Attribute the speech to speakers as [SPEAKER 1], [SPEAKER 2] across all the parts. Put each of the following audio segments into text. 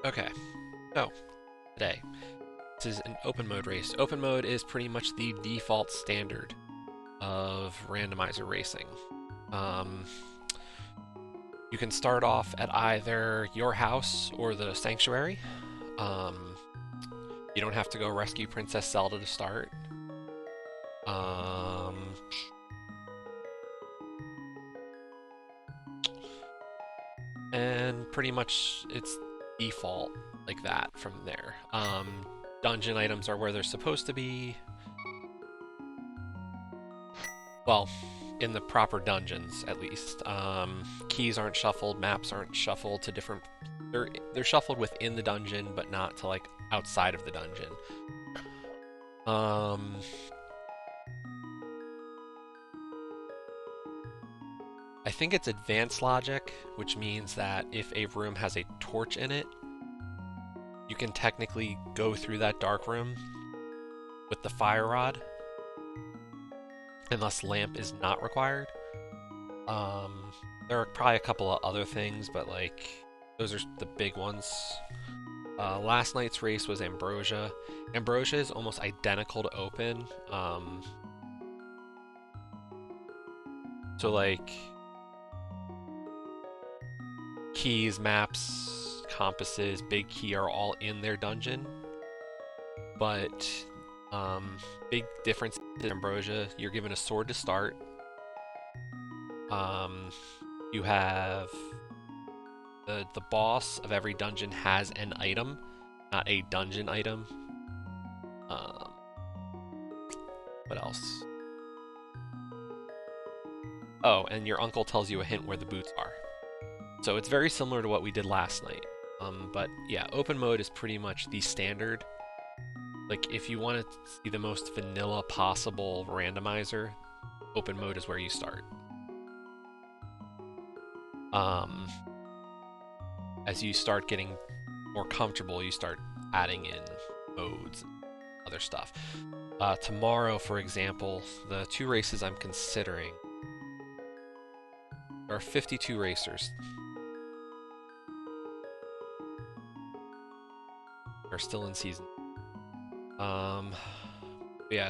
[SPEAKER 1] Okay, so today, this is an open mode race. Open mode is pretty much the default standard of randomizer racing. Um, you can start off at either your house or the sanctuary. Um, you don't have to go rescue Princess Zelda to start. Um, and pretty much it's default like that from there. Dungeon items are where they're supposed to be. Well, in the proper dungeons at least. Keys aren't shuffled, maps aren't shuffled to different. They're shuffled within the dungeon, but not to like outside of the dungeon. Um, I think it's advanced logic, which means that if a room has a torch in it, you can technically go through that dark room with the fire rod, unless lamp is not required. There are probably a couple of other things, but like those are the big ones. Last night's race was Ambrosia. Ambrosia is almost identical to Open. So like keys, maps, compasses, big key are all in their dungeon, but big difference in Ambrosia. You're given a sword to start. You have the boss of every dungeon has an item, not a dungeon item. What else? Oh, and your uncle tells you a hint where the boots are. So it's very similar to what we did last night. But yeah, open mode is pretty much the standard. Like if you want to see the most vanilla possible randomizer, open mode is where you start. As you start getting more comfortable, you start adding in modes and other stuff. Tomorrow, for example, the two races I'm considering, there are 52 racers. They're still in season. Yeah,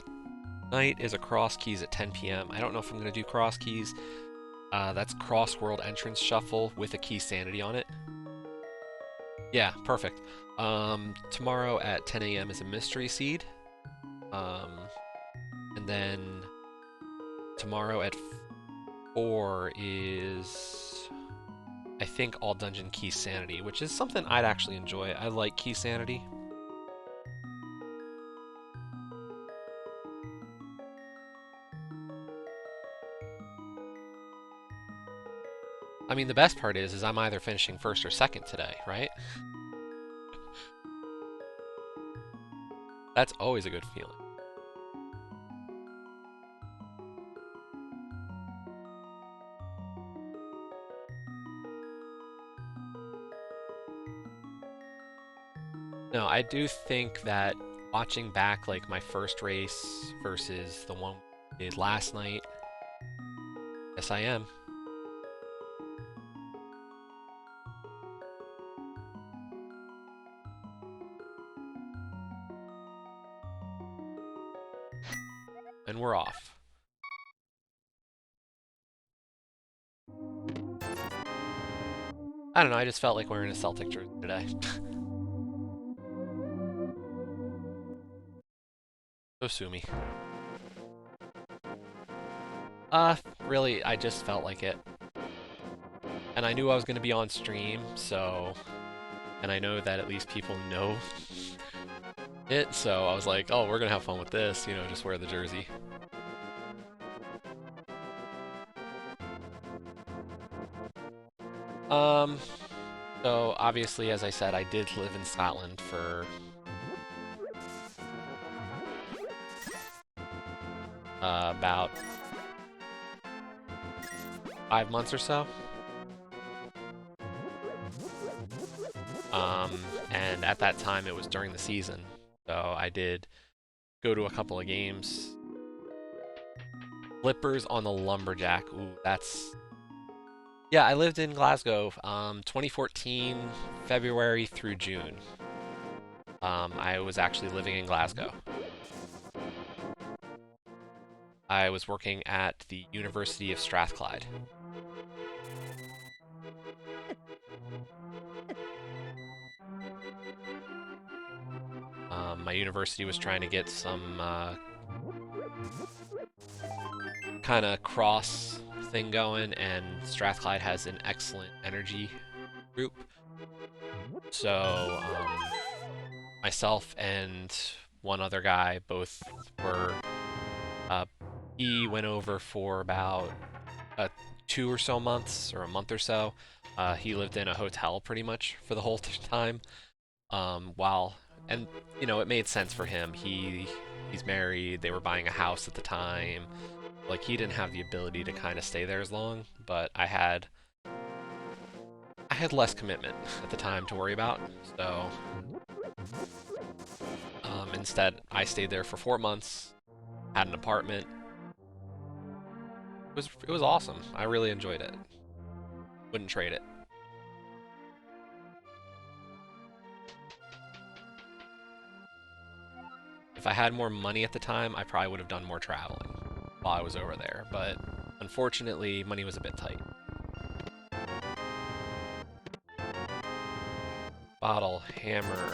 [SPEAKER 1] tonight is a cross keys at 10 p.m. I don't know if I'm going to do cross keys. That's cross world entrance shuffle with a key sanity on it. Yeah, perfect. Tomorrow at 10 a.m. is a mystery seed. And then tomorrow at 4 is, I think, all dungeon key sanity, which is something I'd actually enjoy. I like key sanity. I mean, the best part is I'm either finishing first or second today, right? That's always a good feeling. No, I do think that watching back like my first race versus the one we did last night, yes I am. And we're off. I don't know, I just felt like wearing a Celtic jersey today. So sue me. Really, I just felt like it. And I knew I was going to be on stream, so... And I know that at least people know it, so I was like, oh, we're going to have fun with this, you know, just wear the jersey. So obviously, as I said, I did live in Scotland for about 5 months or so. And at that time, it was during the season, so I did go to a couple of games. Flippers on the Lumberjack. Ooh, that's Yeah, I lived in Glasgow, 2014, February through June. I was actually living in Glasgow. I was working at the University of Strathclyde. My university was trying to get some kind of cross thing going, and Strathclyde has an excellent energy group. So myself and one other guy both were. Uh, he went over for about 2 or so months, or a month or so. He lived in a hotel pretty much for the whole time. While and it made sense for him. He's married. They were buying a house at the time. Like he didn't have the ability to kind of stay there as long, but I had less commitment at the time to worry about. So instead, I stayed there for 4 months, had an apartment. It was awesome. I really enjoyed it. Wouldn't trade it. If I had more money at the time, I probably would have done more traveling while I was over there, but unfortunately, money was a bit tight. Bottle, hammer.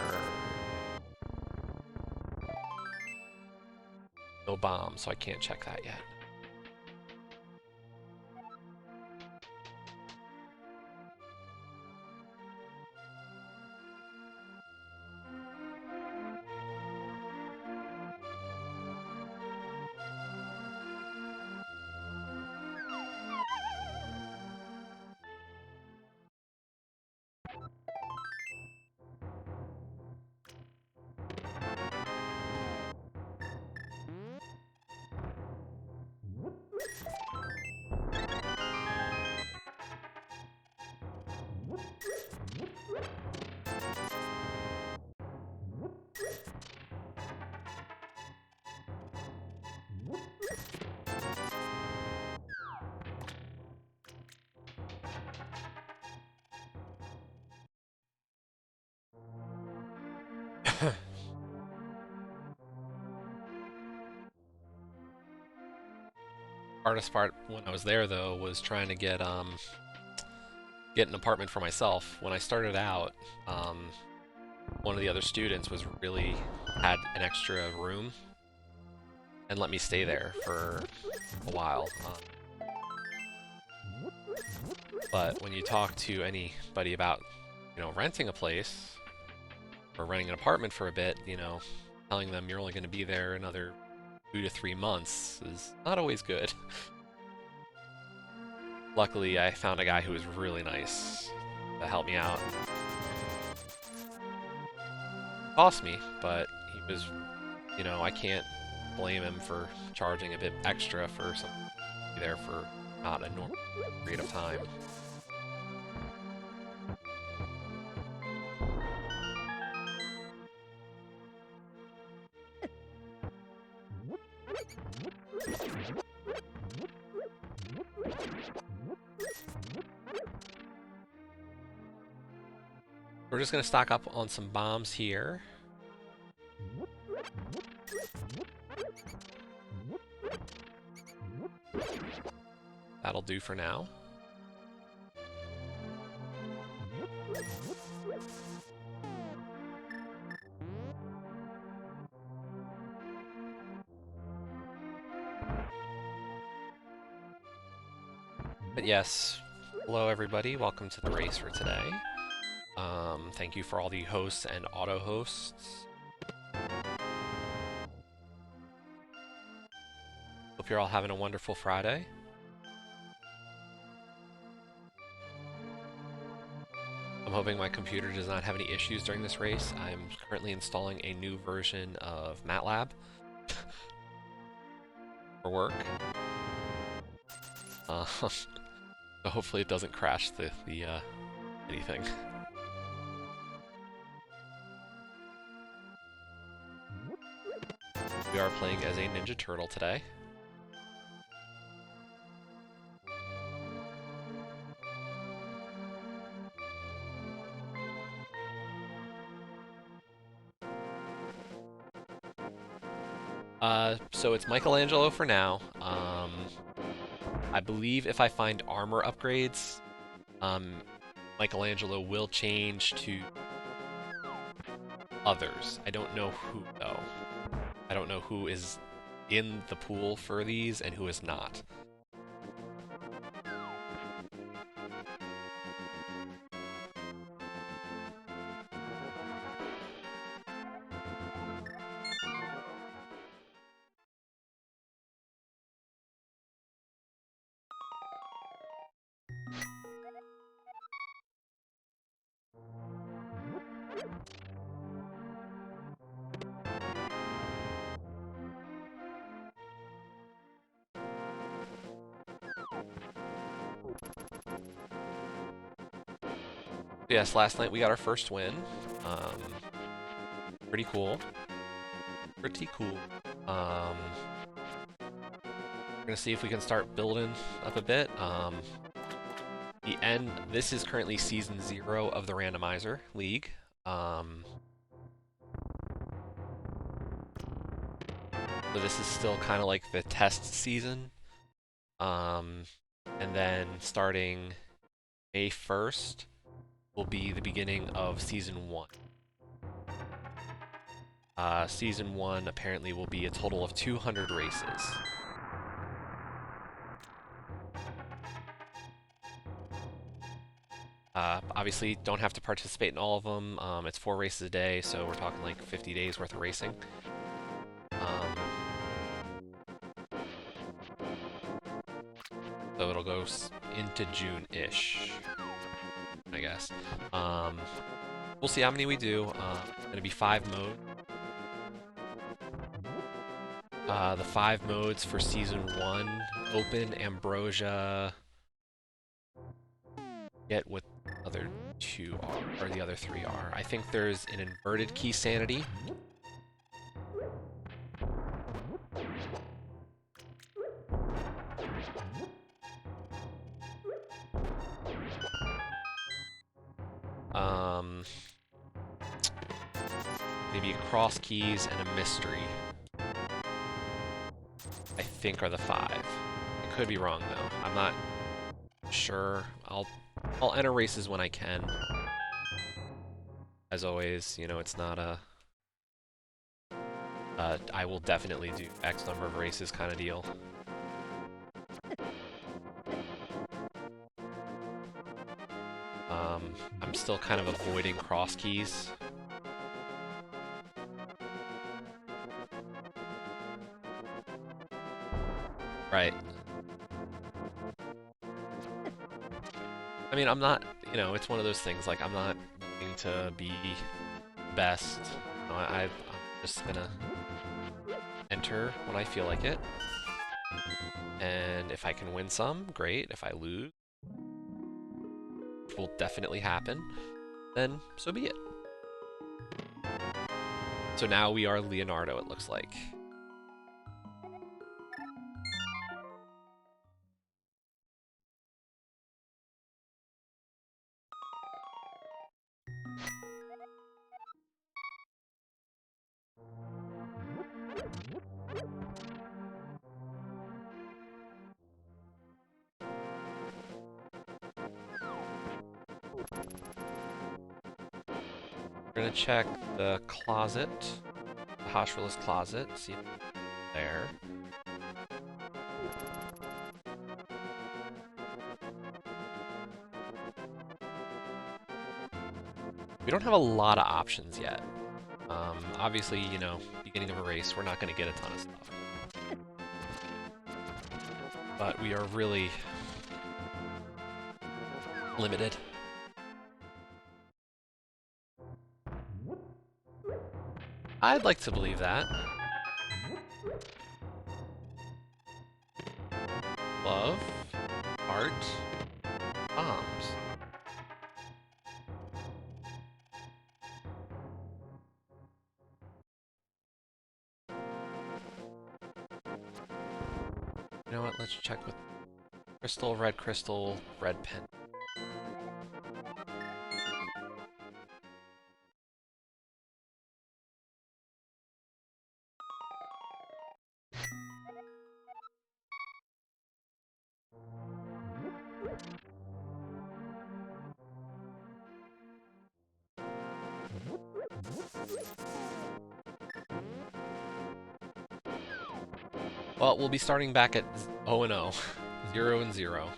[SPEAKER 1] No bomb, so I can't check that yet. Hardest part when I was there though was trying to get an apartment for myself. When I started out, one of the other students had an extra room and let me stay there for a while. But when you talk to anybody about, renting a place or renting an apartment for a bit, telling them you're only going to be there another 2 to 3 months is not always good. Luckily, I found a guy who was really nice to help me out. Cost me, but he was, I can't blame him for charging a bit extra for something to be there for not a normal period of time. We're just going to stock up on some bombs here. That'll do for now. But yes, hello everybody, welcome to the race for today. Thank you for all the hosts and auto-hosts. Hope you're all having a wonderful Friday. I'm hoping my computer does not have any issues during this race. I'm currently installing a new version of MATLAB for work. So hopefully it doesn't crash the anything. We are playing as a Ninja Turtle today. So it's Michelangelo for now. I believe if I find armor upgrades, um, Michelangelo will change to others. I don't know who, though. I don't know who is in the pool for these and who is not. Yes, last night we got our first win. Um, Pretty cool. Pretty cool. We're gonna see if we can start building up a bit. This is currently season 0 of the Randomizer League. So this is still kind of like the test season. And then starting May 1st will be the beginning of season 1. Season 1 apparently will be a total of 200 races. Obviously, don't have to participate in all of them. It's 4 races a day, so we're talking like 50 days worth of racing. So it'll go into June-ish, I guess. We'll see how many we do. It's gonna be 5 modes. The 5 modes for season 1: Open, Ambrosia. Get what the other 2 are, or the other 3 are. I think there's an inverted key sanity. Maybe cross keys and a mystery, I think, are the 5. I could be wrong though. I'm not sure. I'll enter races when I can. As always, you know, it's not a I will definitely do X number of races kind of deal. I'm still kind of avoiding cross keys. Right. I mean, I'm not, you know, it's one of those things, like, I'm not looking to be best. You know, I'm just gonna enter when I feel like it. And if I can win some, great. If I lose, which will definitely happen, then so be it. So now we are Leonardo, it looks like. We're gonna check the closet, the Hashrilla's closet, see if it's there. We don't have a lot of options yet. Obviously, you know, beginning of a race, we're not gonna get a ton of stuff. But we are really limited. I'd like to believe that. Love, art, bombs. You know what, let's check with crystal, red pen. Well, we'll be starting back at 0 and 0. 0 and 0.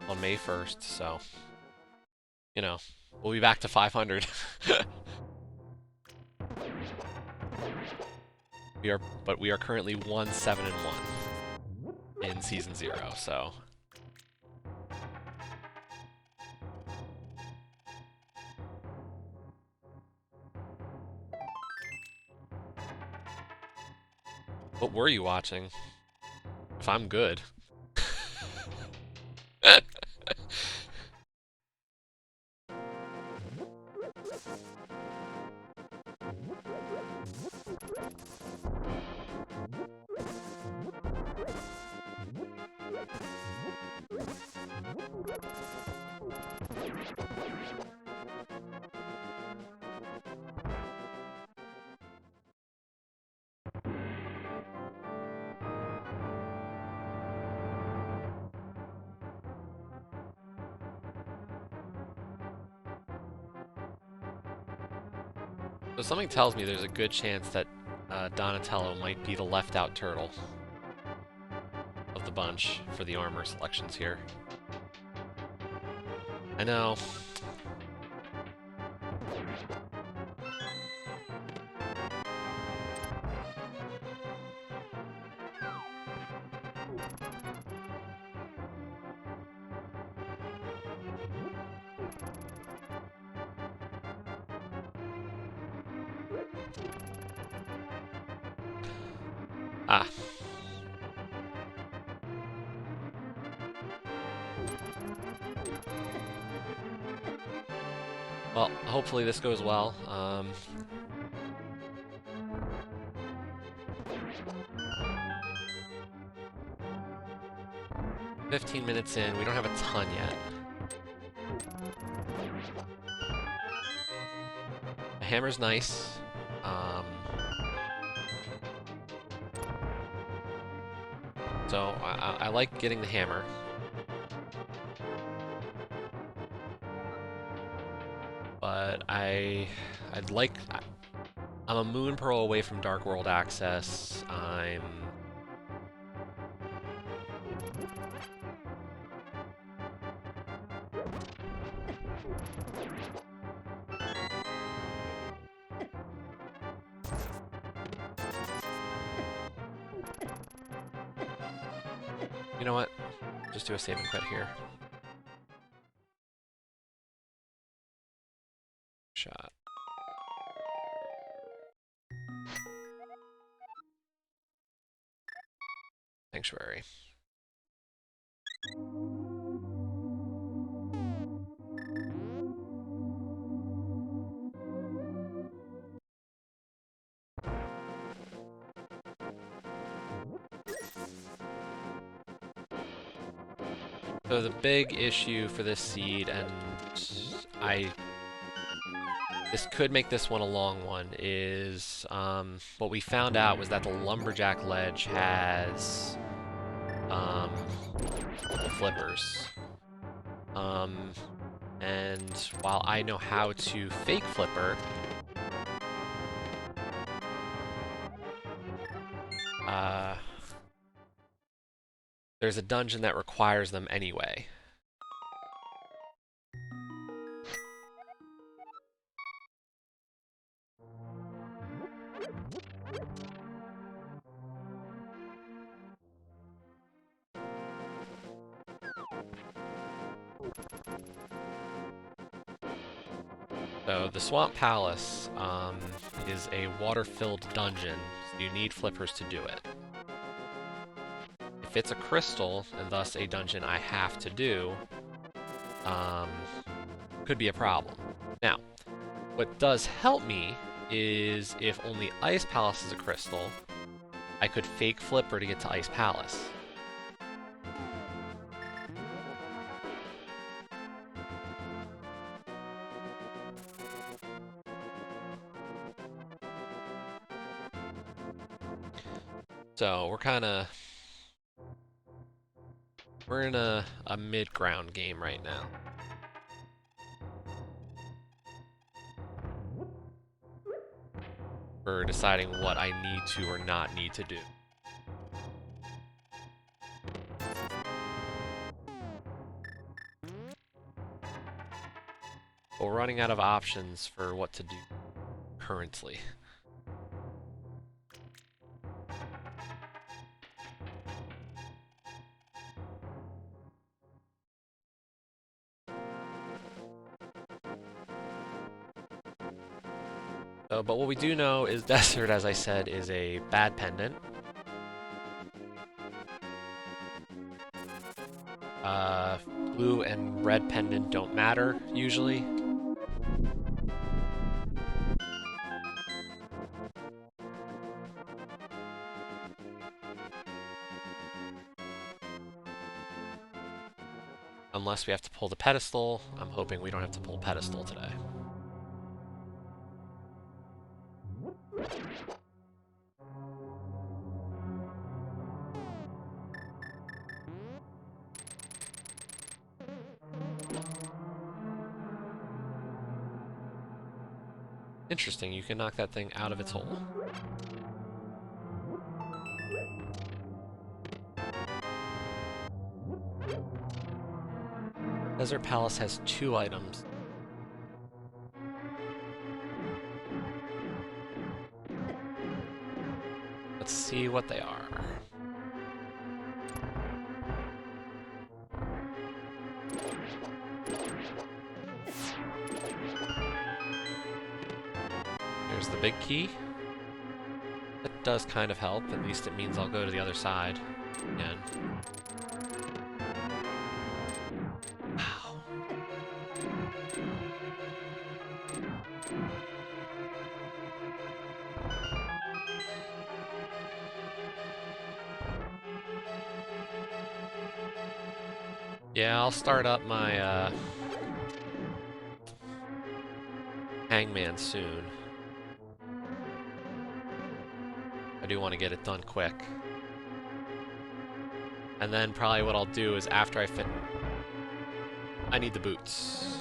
[SPEAKER 1] On May 1st, so, you know, we'll be back to 500. We are currently 1-7-1 in Season 0, so... What were you watching? If I'm good. So something tells me there's a good chance that Donatello might be the left-out turtle of the bunch for the armor selections here. I know. Ah. Well, hopefully this goes well. 15 minutes in, we don't have a ton yet. The hammer's nice. So I like getting the hammer. But I'm a Moon Pearl away from Dark World access. You know what? Just do a save and quit here. Shot. Sanctuary. So the big issue for this seed, and this could make this one a long one, is what we found out was that the Lumberjack ledge has flippers. And while I know how to fake flipper, there's a dungeon that requires them anyway. So the Swamp Palace is a water-filled dungeon, so you need flippers to do it. If it's a crystal, and thus a dungeon I have to do, could be a problem. Now, what does help me is if only Ice Palace is a crystal, I could fake flipper to get to Ice Palace. So we're in a mid-ground game right now. For deciding what I need to or not need to do. But we're running out of options for what to do currently. So, but what we do know is Desert, as I said, is a bad pendant. Blue and red pendant don't matter, usually. Unless we have to pull the pedestal. I'm hoping we don't have to pull pedestal today. Interesting, you can knock that thing out of its hole. Desert Palace has 2 items. Let's see what they are. There's the big key. That does kind of help. At least it means I'll go to the other side again. Wow. Yeah, I'll start up my Hangman soon. I do want to get it done quick. And then probably what I'll do is after I I need the boots.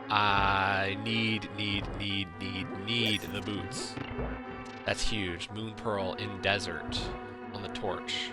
[SPEAKER 1] I need the boots. That's huge. Moon Pearl in Desert on the torch.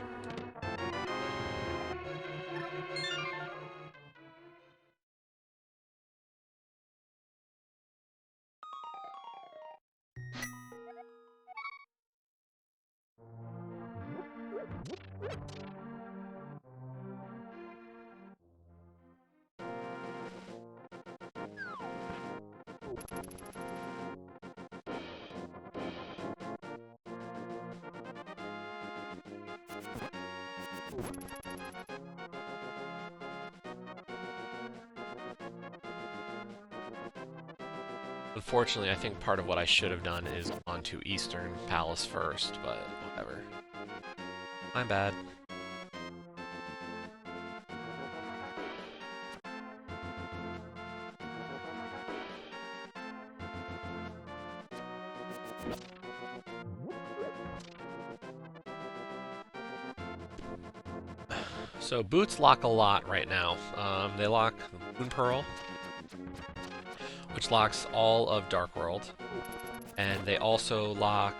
[SPEAKER 1] Unfortunately, I think part of what I should have done is gone to Eastern Palace first, but whatever. My bad. So boots lock a lot right now. They lock Moon Pearl, which locks all of Dark World, and they also lock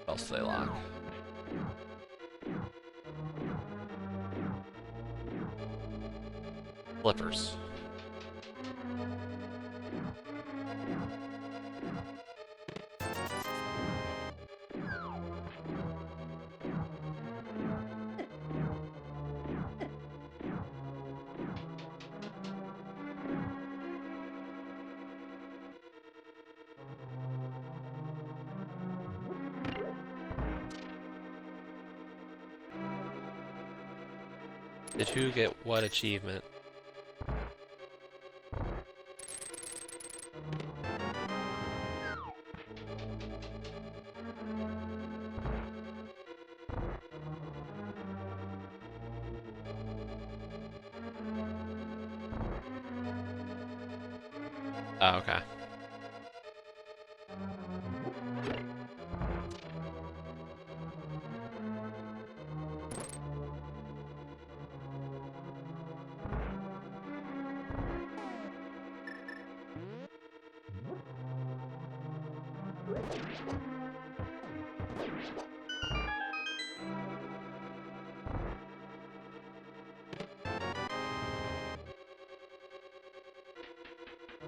[SPEAKER 1] what else do they lock? Flippers. Did who get what achievement? Oh, okay.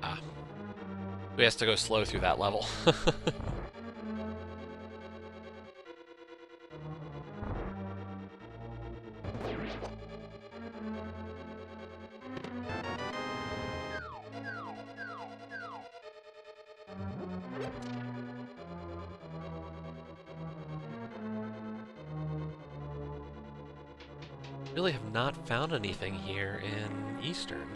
[SPEAKER 1] Ah. We has to go slow through that level. Really have not found anything here in Eastern.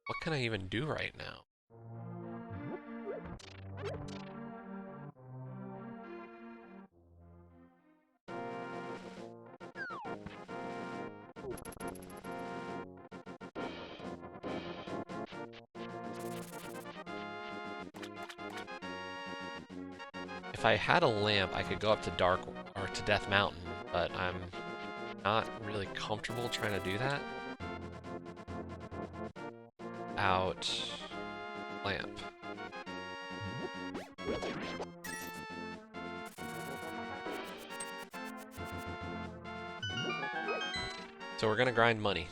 [SPEAKER 1] What can I even do right now? If I had a lamp, I could go up to Dark or to Death Mountain, but I'm not really comfortable trying to do that. Out lamp. So we're gonna grind money.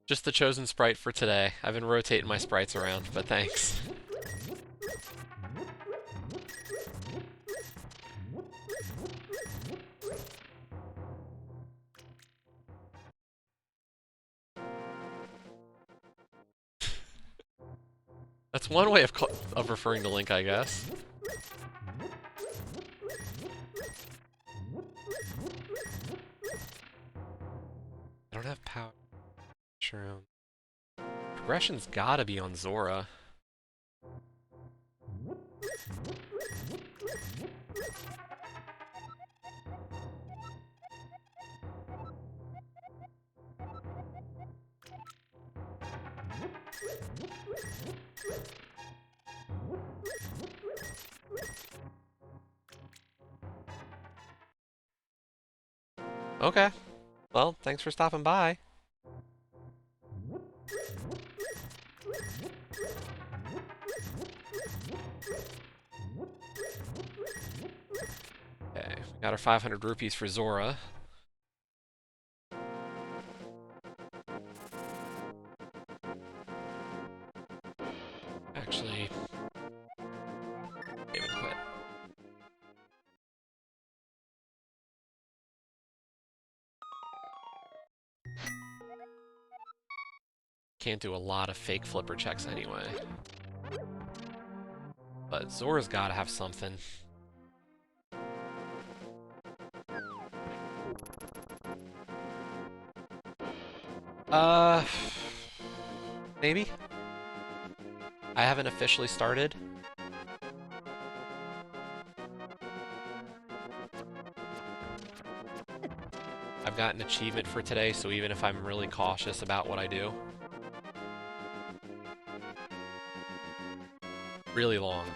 [SPEAKER 1] Just the chosen sprite for today. I've been rotating my sprites around, but thanks. That's one way of referring to Link, I guess. I don't have power. Sure. Progression's gotta be on Zora. Okay. Well, thanks for stopping by. Okay, we got our 500 rupees for Zora. Actually, game and quit. Can't do a lot of fake flipper checks anyway. But Zora's gotta have something. Uh, maybe? I haven't officially started. I've got an achievement for today, so even if I'm really cautious about what I do. Really long.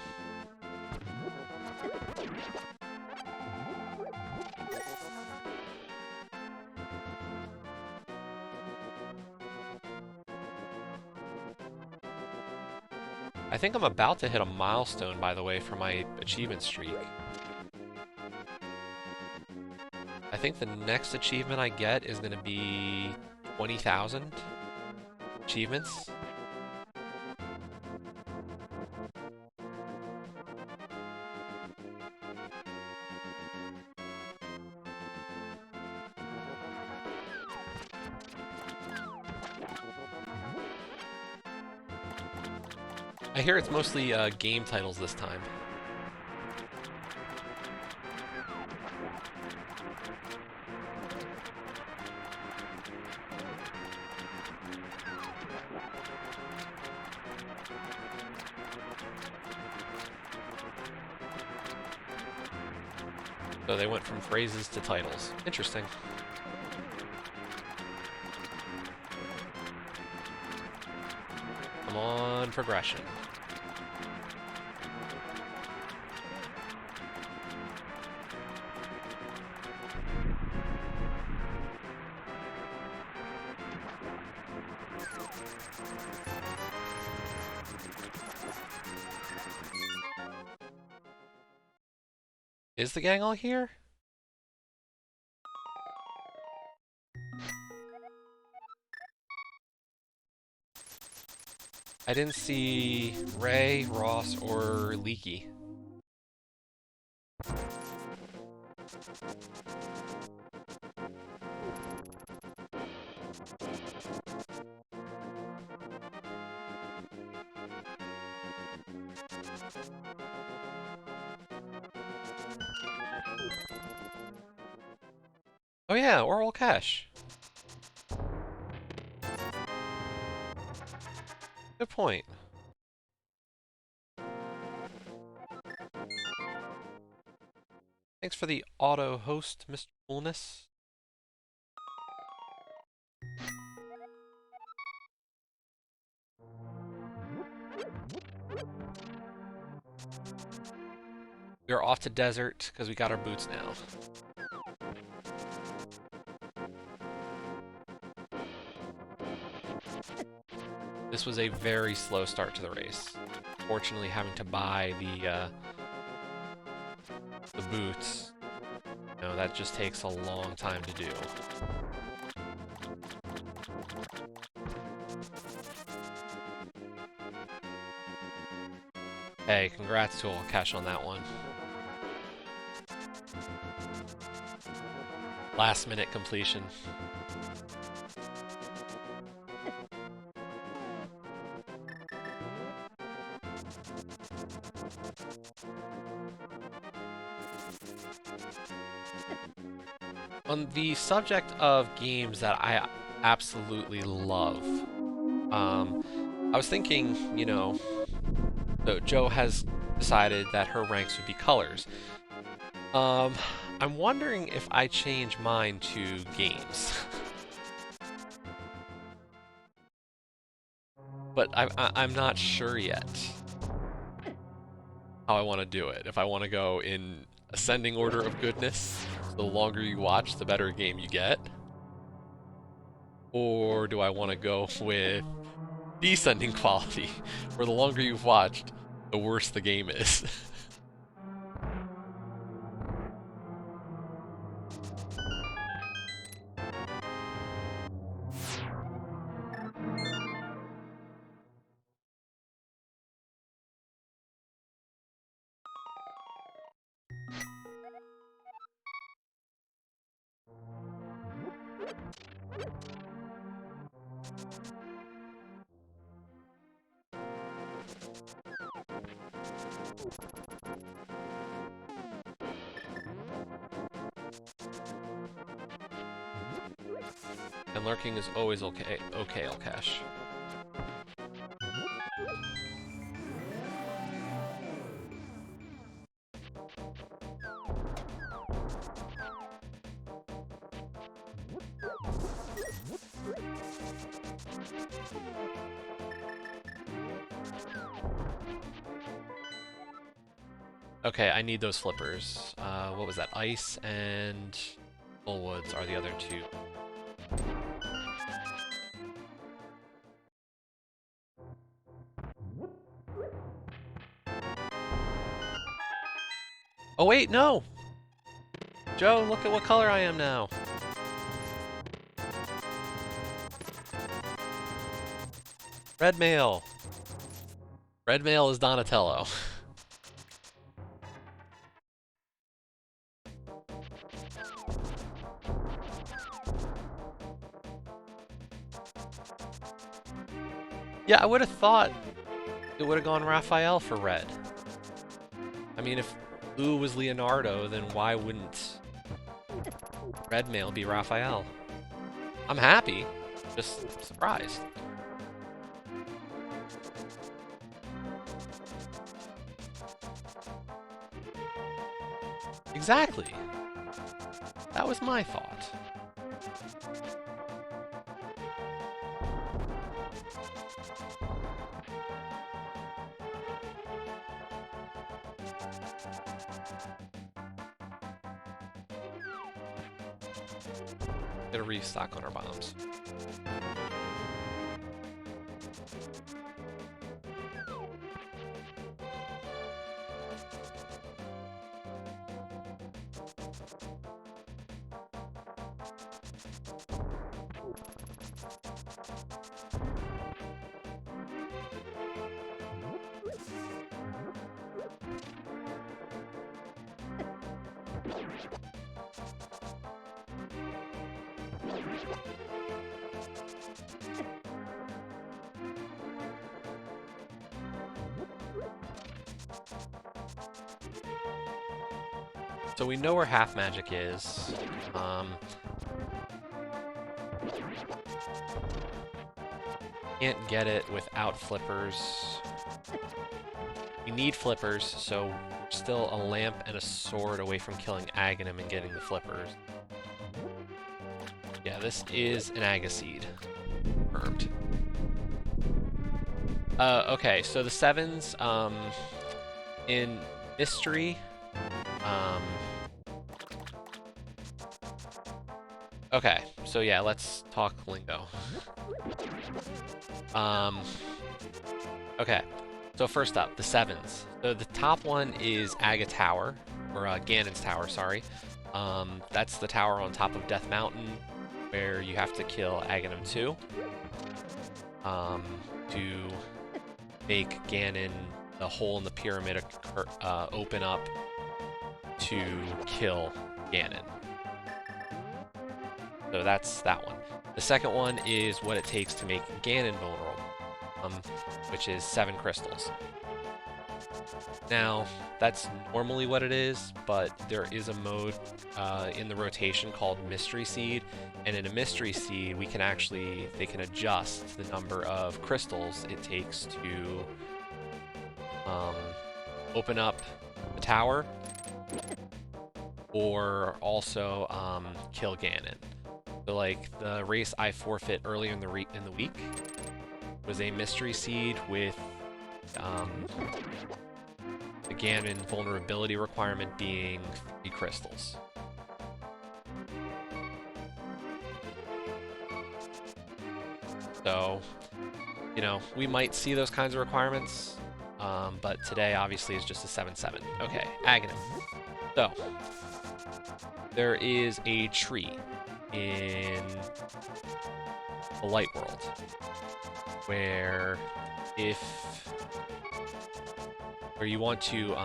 [SPEAKER 1] I think I'm about to hit a milestone, by the way, for my achievement streak. I think the next achievement I get is going to be 20,000 achievements. I hear it's mostly game titles this time. So they went from phrases to titles. Interesting. Come on, progression. Is the gang all here? I didn't see Ray, Ross, or Leaky. Oh yeah, oral cache. Good point. Thanks for the auto host, Mr. Coolness. We are off to desert because we got our boots now. This was a very slow start to the race. Fortunately, having to buy the boots, you know, that just takes a long time to do. Hey, congrats to all cash on that one. Last minute completion. On the subject of games that I absolutely love, I was thinking, you know, so Joe has decided that her ranks would be colors. I'm wondering if I change mine to games. But I'm not sure yet how I want to do it. If I want to go in ascending order of goodness, so the longer you watch, the better game you get. Or do I want to go with descending quality, where the longer you've watched, the worse the game is? And lurking is always okay, Elcash. Okay, I need those flippers. What was that? Ice and Bullwoods are the other two. Oh wait, no! Joe, look at what color I am now! Red mail! Red mail is Donatello. Yeah, I would have thought it would have gone Raphael for red. I mean, if blue was Leonardo, then why wouldn't red mail be Raphael? I'm happy, just surprised. Exactly. That was my thought. Get a restock on our bombs. So we know where half magic is. Can't get it without flippers. We need flippers, so we're still a lamp and a sword away from killing Aghanim and getting the flippers. Yeah, this is an Agaseed. Confirmed. Okay, so the sevens, in Mystery, okay, so yeah, let's talk lingo. Okay, so first up, the sevens. So the top one is Aga Tower, or Ganon's Tower, sorry. That's the tower on top of Death Mountain, where you have to kill Aghanim 2 to make Ganon, the hole in the pyramid, open up to kill Ganon. So that's that one. The second one is what it takes to make Ganon vulnerable, which is 7 crystals. Now, that's normally what it is, but there is a mode in the rotation called Mystery Seed, and in a Mystery Seed, they can adjust the number of crystals it takes to open up the tower, or also kill Ganon. So, like, the race I forfeit earlier in the week was a Mystery Seed with the Ganon vulnerability requirement being 3 crystals. So, you know, we might see those kinds of requirements, but today obviously is just a 7/7. Okay, Aghanim. So, there is a tree in the Light World where you want to,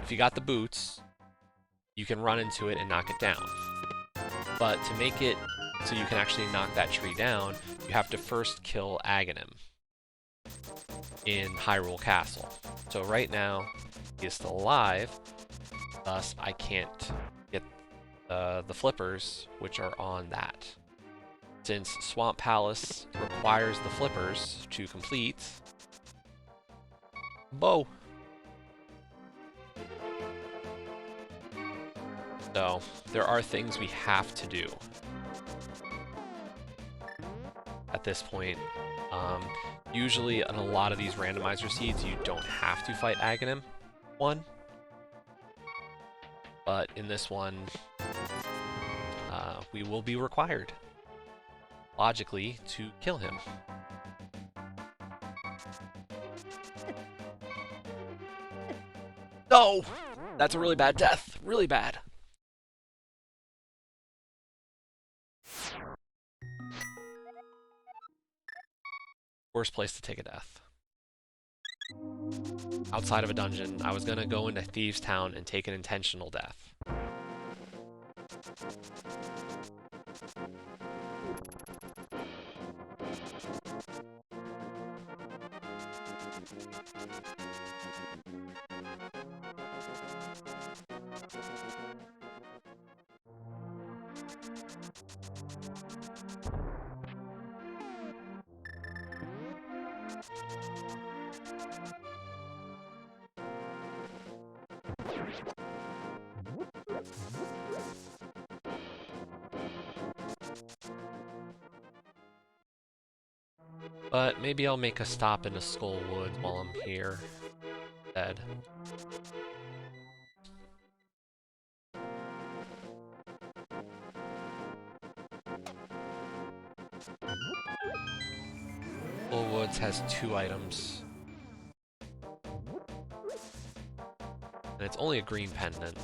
[SPEAKER 1] if you got the boots, you can run into it and knock it down. But to make it so you can actually knock that tree down, you have to first kill Aghanim in Hyrule Castle. So right now, he is still alive, thus I can't get the flippers, which are on that. Since Swamp Palace requires the flippers to complete, Bow. So, there are things we have to do at this point. Usually, in a lot of these randomizer seeds, you don't have to fight Aghanim 1. But in this one, we will be required, logically, to kill him. No! That's a really bad death. Really bad. Worst place to take a death. Outside of a dungeon, I was gonna go into Thieves' Town and take an intentional death. But maybe I'll make a stop into Skull Woods while I'm here. Dead. Skull Woods has 2 items. And it's only a green pendant.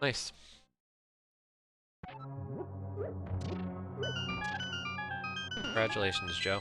[SPEAKER 1] Nice. Congratulations, Joe.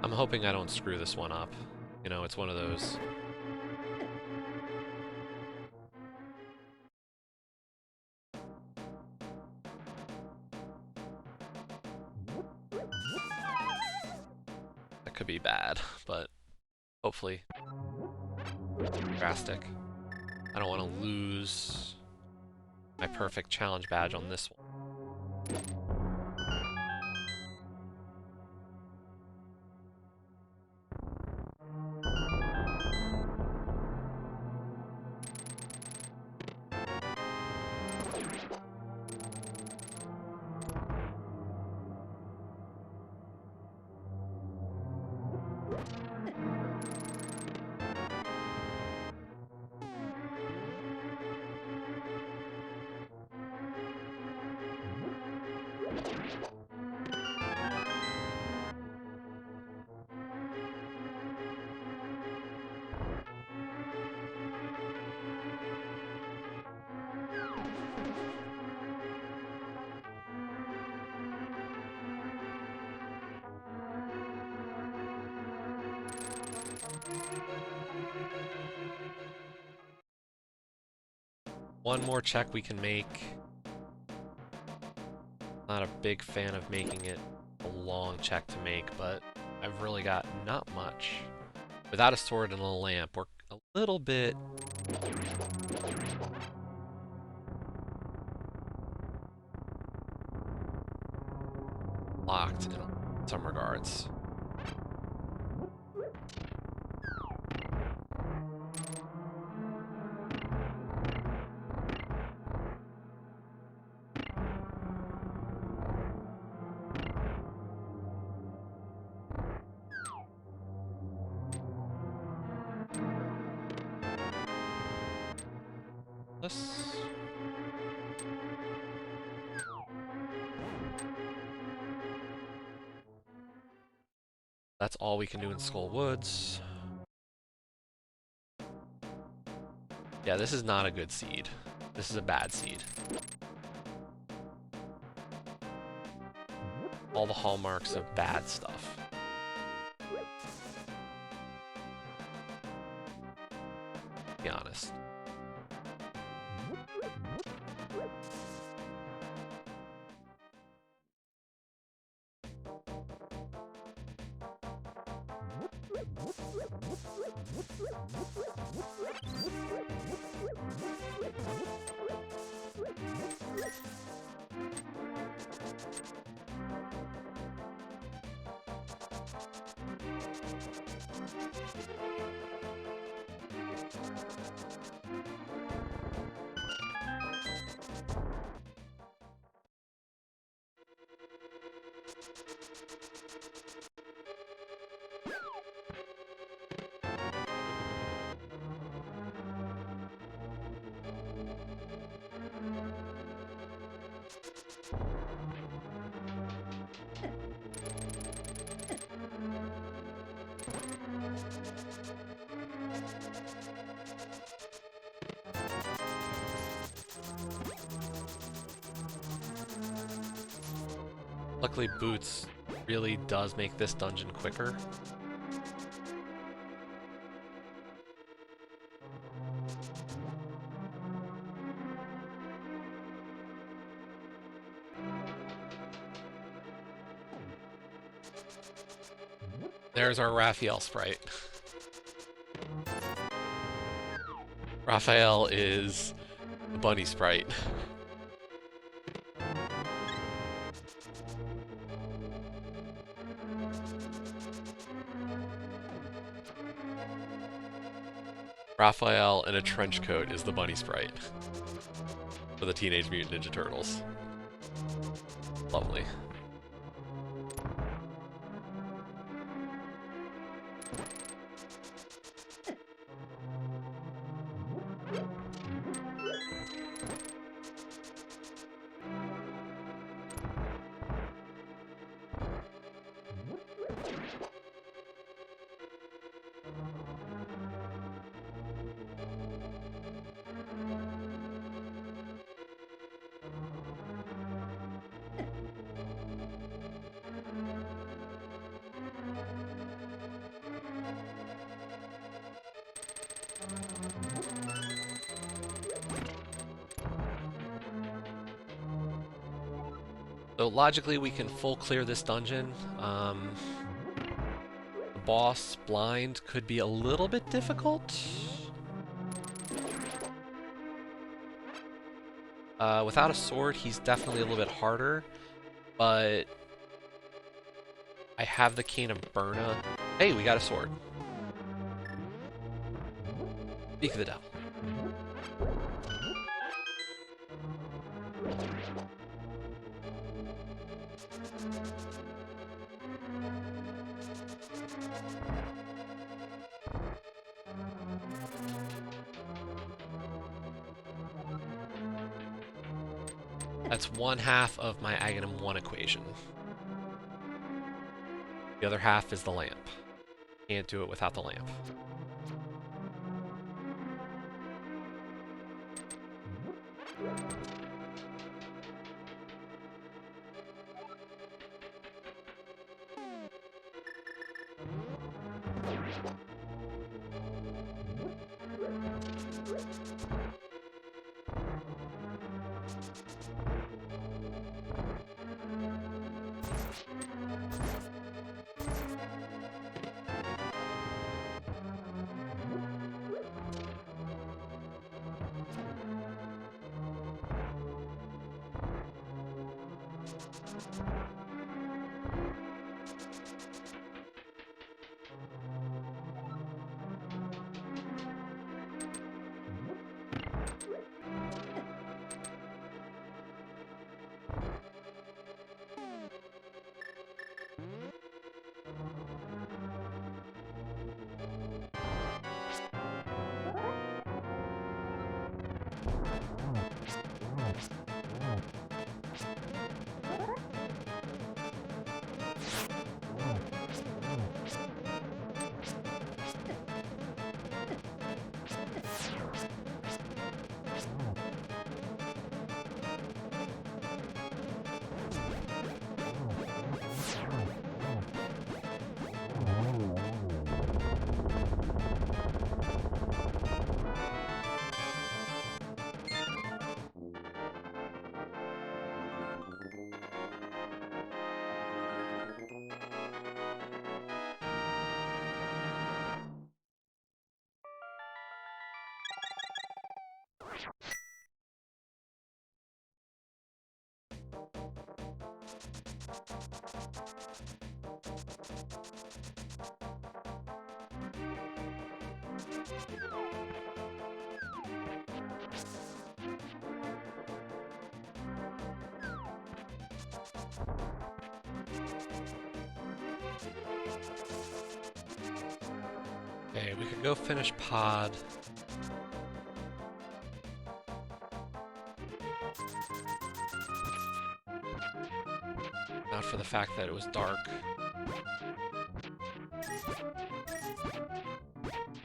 [SPEAKER 1] I'm hoping I don't screw this one up. You know, it's one of those. That could be bad, but hopefully drastic. I don't want to lose my perfect challenge badge on this one. One more check we can make. Not a big fan of making it a long check to make, but I've really got not much. Without a sword and a lamp, we're a little bit locked in some regards. Let's That's all we can do in Skull Woods. Yeah, this is not a good seed. This is a bad seed. All the hallmarks of bad stuff. To be honest. Luckily, Boots really does make this dungeon quicker. There's our Raphael sprite. Raphael is the bunny sprite. Raphael in a trench coat is the bunny sprite for the Teenage Mutant Ninja Turtles. Lovely. So logically, we can full clear this dungeon. The boss blind could be a little bit difficult. Without a sword, he's definitely a little bit harder, but I have the Cane of Burna. Hey, we got a sword. Speak of the devil. That's one half of my Aghanim 1 equation. The other half is the lamp. Can't do it without the lamp. Okay, we could go finish pod. Not for the fact that it was dark.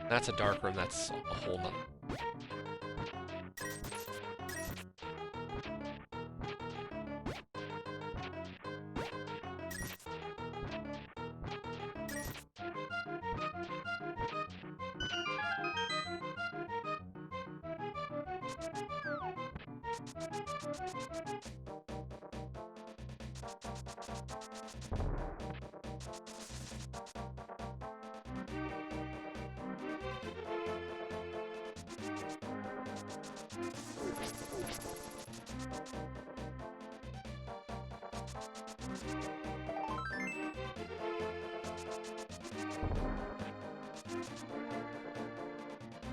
[SPEAKER 1] That's a dark room, that's a whole nother.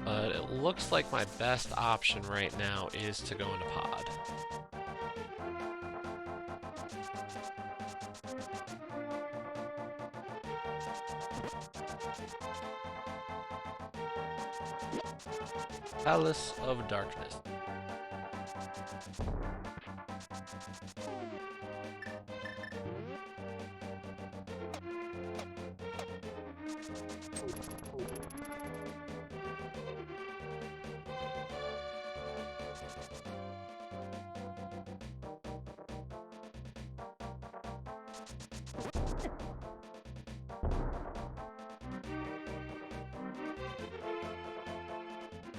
[SPEAKER 1] But it looks like my best option right now is to go into pod. Palace of Darkness.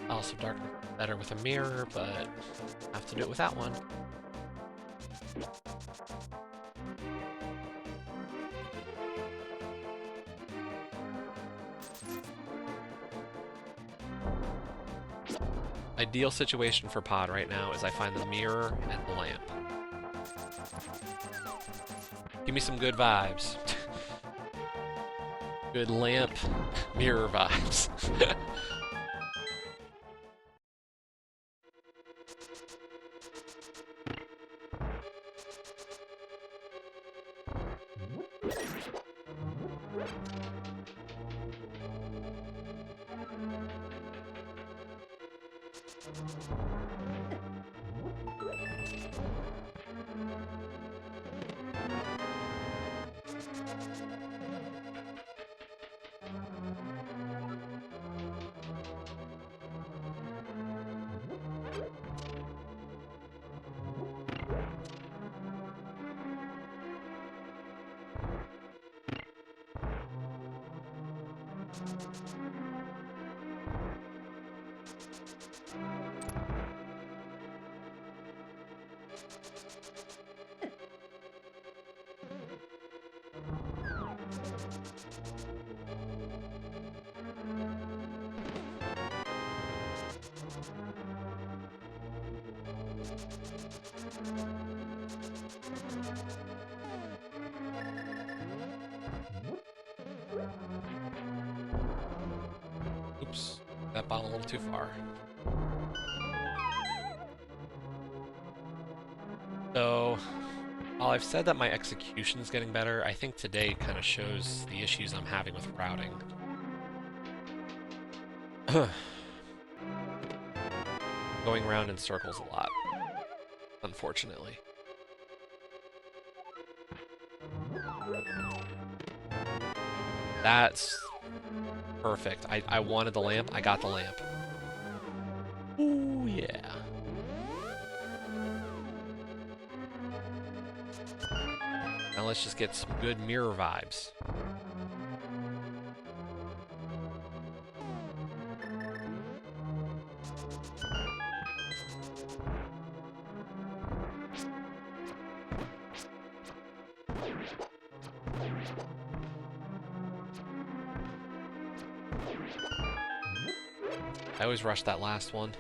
[SPEAKER 1] Palace of Darkness better with a mirror, but I have to do it without one. Ideal situation for pod right now is I find the mirror and the lamp. Give me some good vibes. Good lamp, mirror vibes. Oops, that bottle a little too far. So, while I've said that my execution is getting better, I think today kind of shows the issues I'm having with routing. Going around in circles a lot, unfortunately. That's perfect. I wanted the lamp, I got the lamp. Ooh, yeah. Now let's just get some good mirror vibes. I always rush that last one.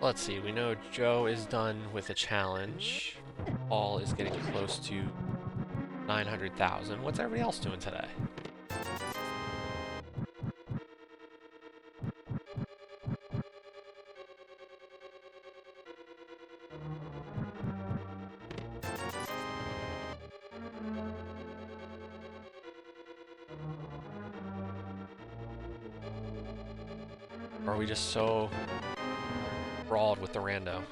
[SPEAKER 1] Let's see, we know Joe is done with the challenge. Paul is getting close to 900,000. What's everybody else doing today? Or are we just so enthralled with the rando?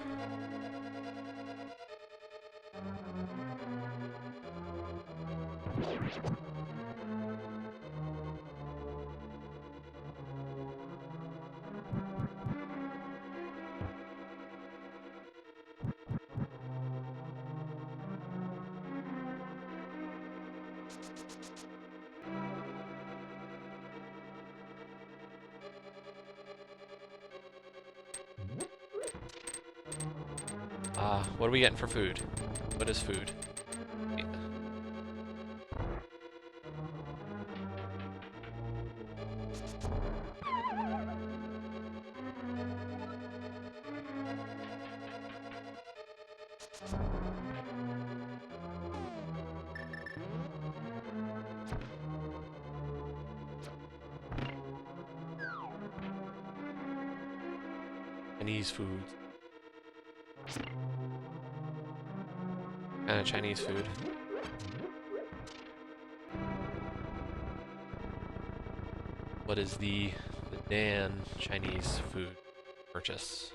[SPEAKER 1] What are we getting for food? What is food? Chinese food. Kind of Chinese food. What is the Dan Chinese food purchase?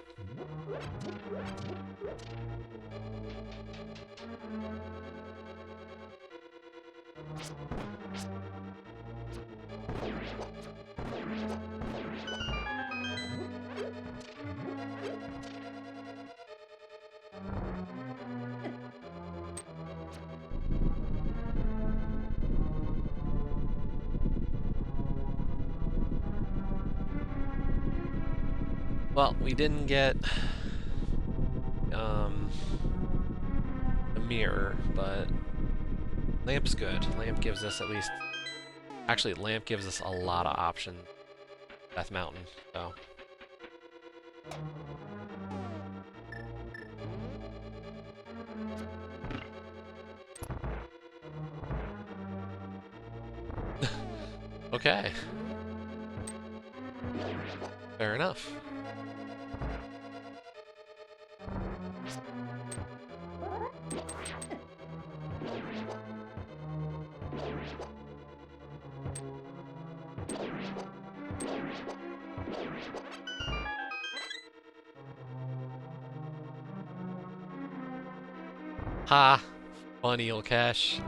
[SPEAKER 1] Well, we didn't get a mirror, but lamp's good. Lamp gives us at least... Actually, lamp gives us a lot of options. Death Mountain, so... Okay. Fair enough. Ha! Funny, Olcash.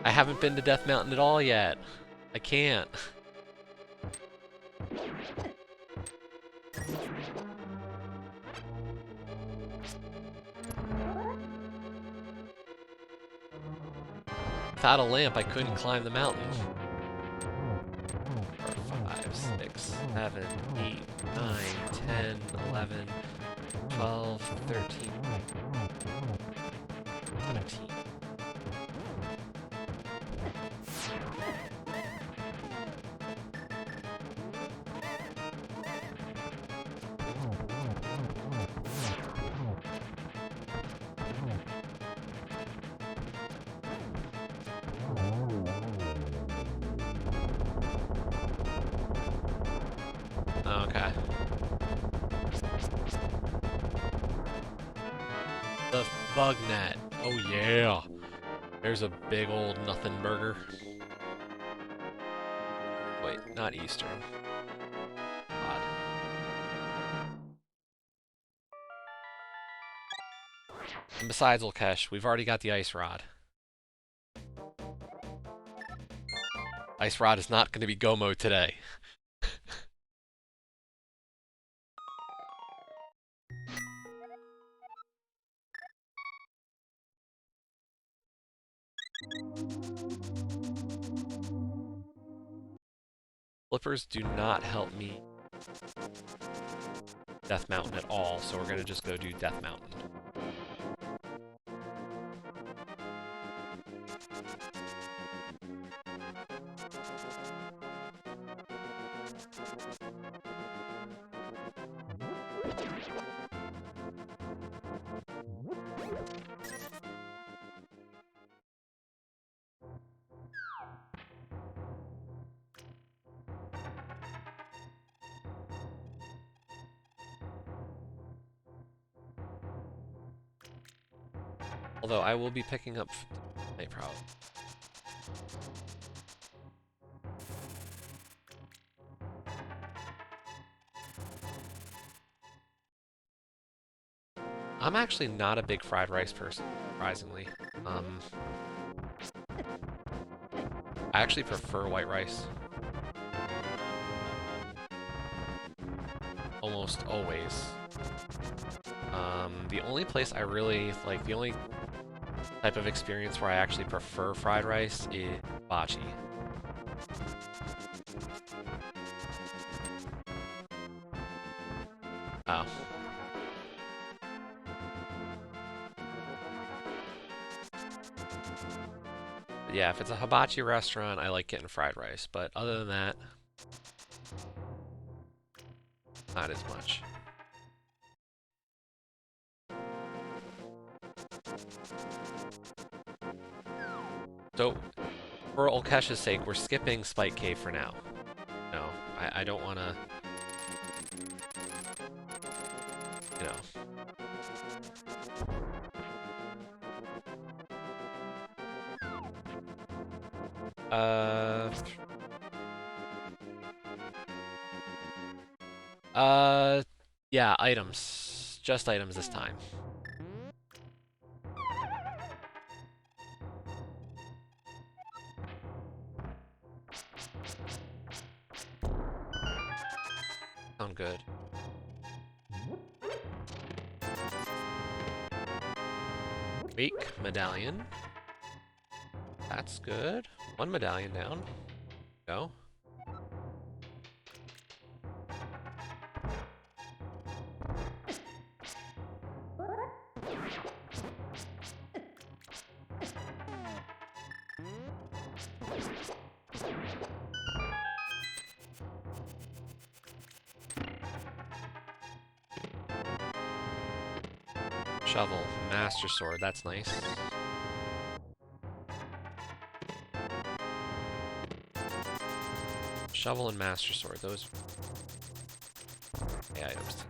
[SPEAKER 1] I haven't been to Death Mountain at all yet. I can't. Without a lamp, I couldn't climb the mountain. 4, 5, 6, 7, 8, 9, 10, 11, 12, 13. team. Okay. The bug net. Oh yeah. There's a big old nothing burger. Wait, not Eastern. Odd. And besides, Ulkesh, we've already got the ice rod. Ice rod is not going to be go mode today. Flippers do not help me Death Mountain at all, so we're going to just go do Death Mountain. Although I will be picking up a problem. I'm actually not a big fried rice person, surprisingly. I actually prefer white rice. Almost always. The only place I really, like, the only type of experience where I actually prefer fried rice is hibachi. Oh. But yeah, if it's a hibachi restaurant, I like getting fried rice, but other than that, not as much. So, for Ulkesh's sake, we're skipping Spike Cave for now. No, I don't want to, you know. Yeah, items. Just items this time. Sound good. Weak medallion. That's good. One medallion down. Go. Shovel, Master Sword, that's nice. Shovel and Master Sword, those are items.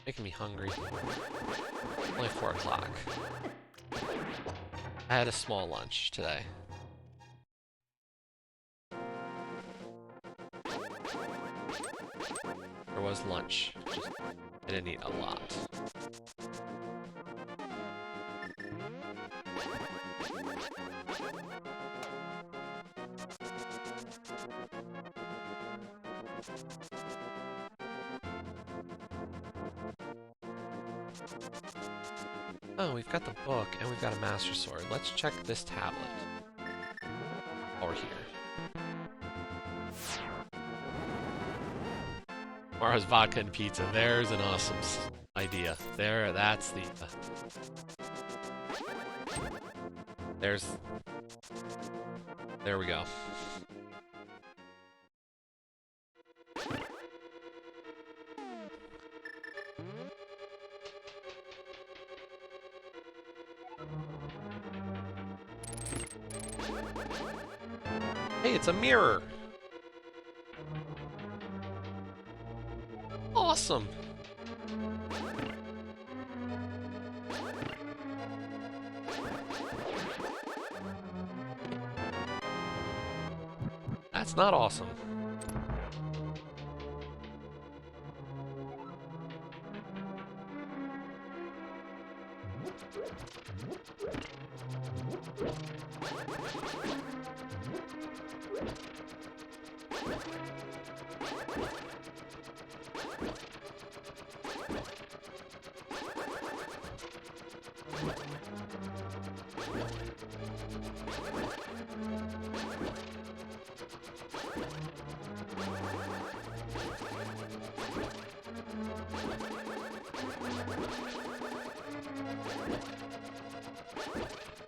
[SPEAKER 1] Making me hungry. Only 4 o'clock. I had a small lunch today. There was lunch, just I didn't eat a lot. Oh, we've got the book and we've got a Master Sword. Let's check this tablet. Or here. Mara's vodka and pizza. There's an awesome idea. That's the... There we go. Hey, it's a mirror! Awesome! That's not awesome.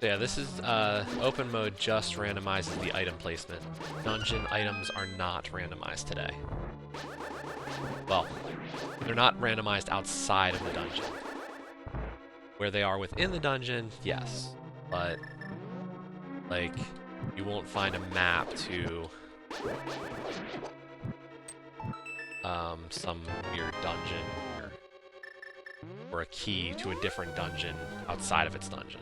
[SPEAKER 1] Yeah, this is open mode just randomizes the item placement. Dungeon items are not randomized today. Well, they're not randomized outside of the dungeon. Where they are within the dungeon, yes. But, like, you won't find a map to some weird dungeon or a key to a different dungeon outside of its dungeon.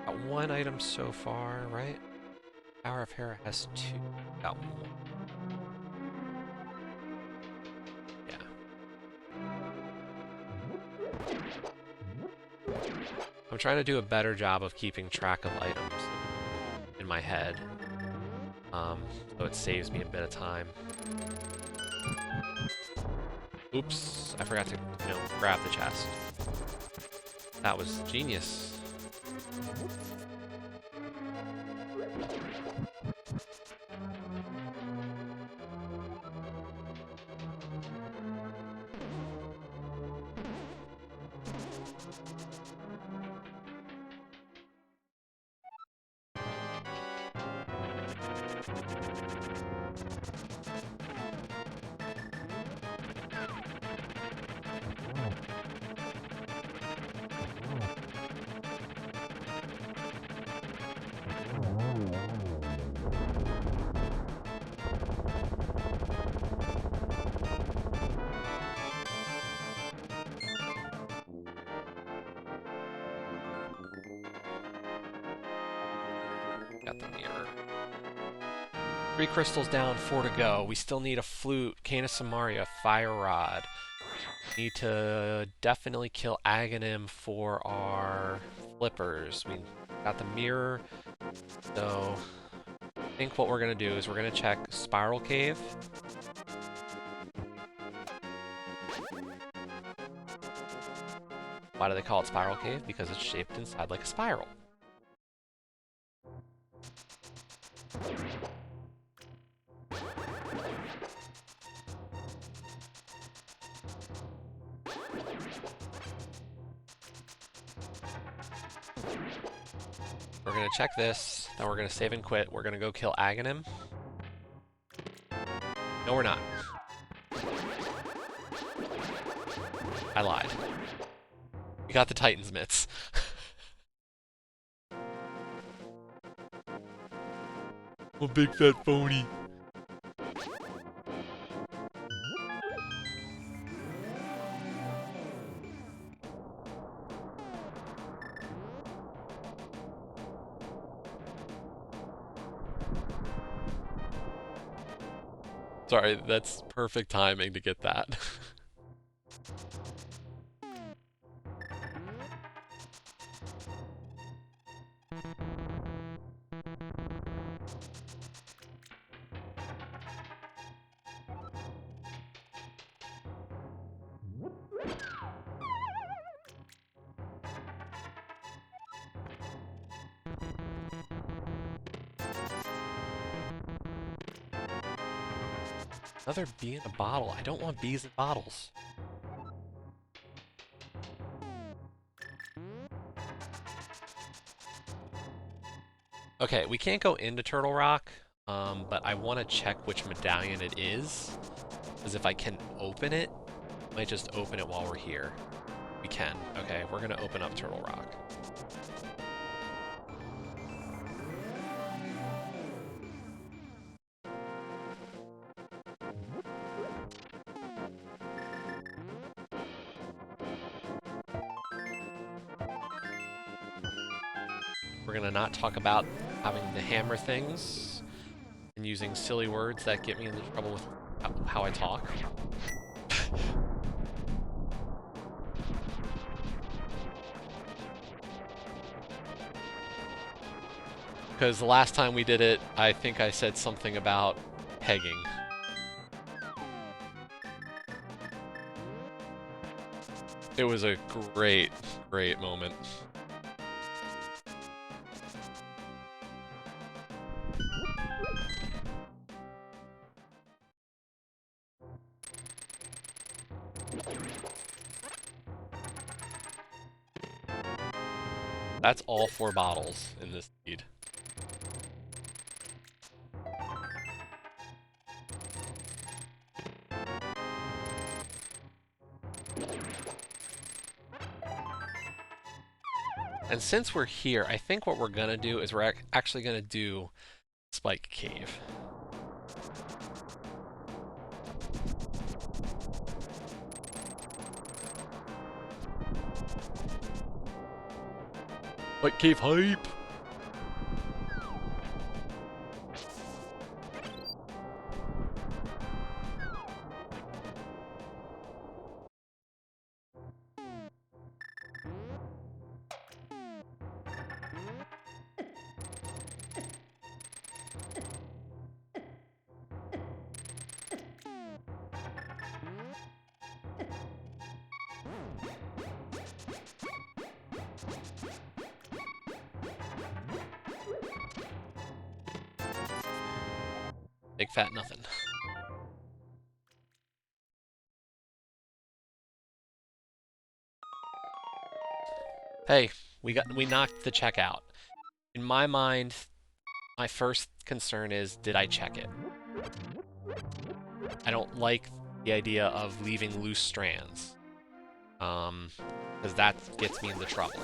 [SPEAKER 1] Got one item so far, right? Hour of Hera has two. Got one. Yeah. I'm trying to do a better job of keeping track of items in my head, so it saves me a bit of time. Oops, I forgot to, grab the chest. That was genius. Got the mirror. 3 crystals down, 4 to go. We still need a flute, Cane of Samaria, fire rod. Need to definitely kill Aghanim for our flippers. We got the mirror, so I think what we're gonna do is we're gonna check Spiral Cave. Why do they call it Spiral Cave? Because it's shaped inside like a spiral. We're gonna check this, then we're gonna save and quit. We're gonna go kill Aghanim. No, we're not. I lied. We got the Titan's mitts. I'm a big fat phony. Sorry, that's perfect timing to get that. Another bee in a bottle. I don't want bees in bottles. Okay, we can't go into Turtle Rock, but I want to check which medallion it is. Because if I can open it, I might just open it while we're here. We can. Okay, we're going to open up Turtle Rock. We're going to not talk about having to hammer things and using silly words that get me into trouble with how I talk. Because the last time we did it, I think I said something about pegging. It was a great, great moment. That's all 4 bottles in this seed. And since we're here, I think what we're gonna do is we're actually gonna do Spike Cave. Spike Cave hype! Big fat nothing. Hey, we knocked the check out. In my mind, my first concern is, did I check it? I don't like the idea of leaving loose strands. Because that gets me into trouble.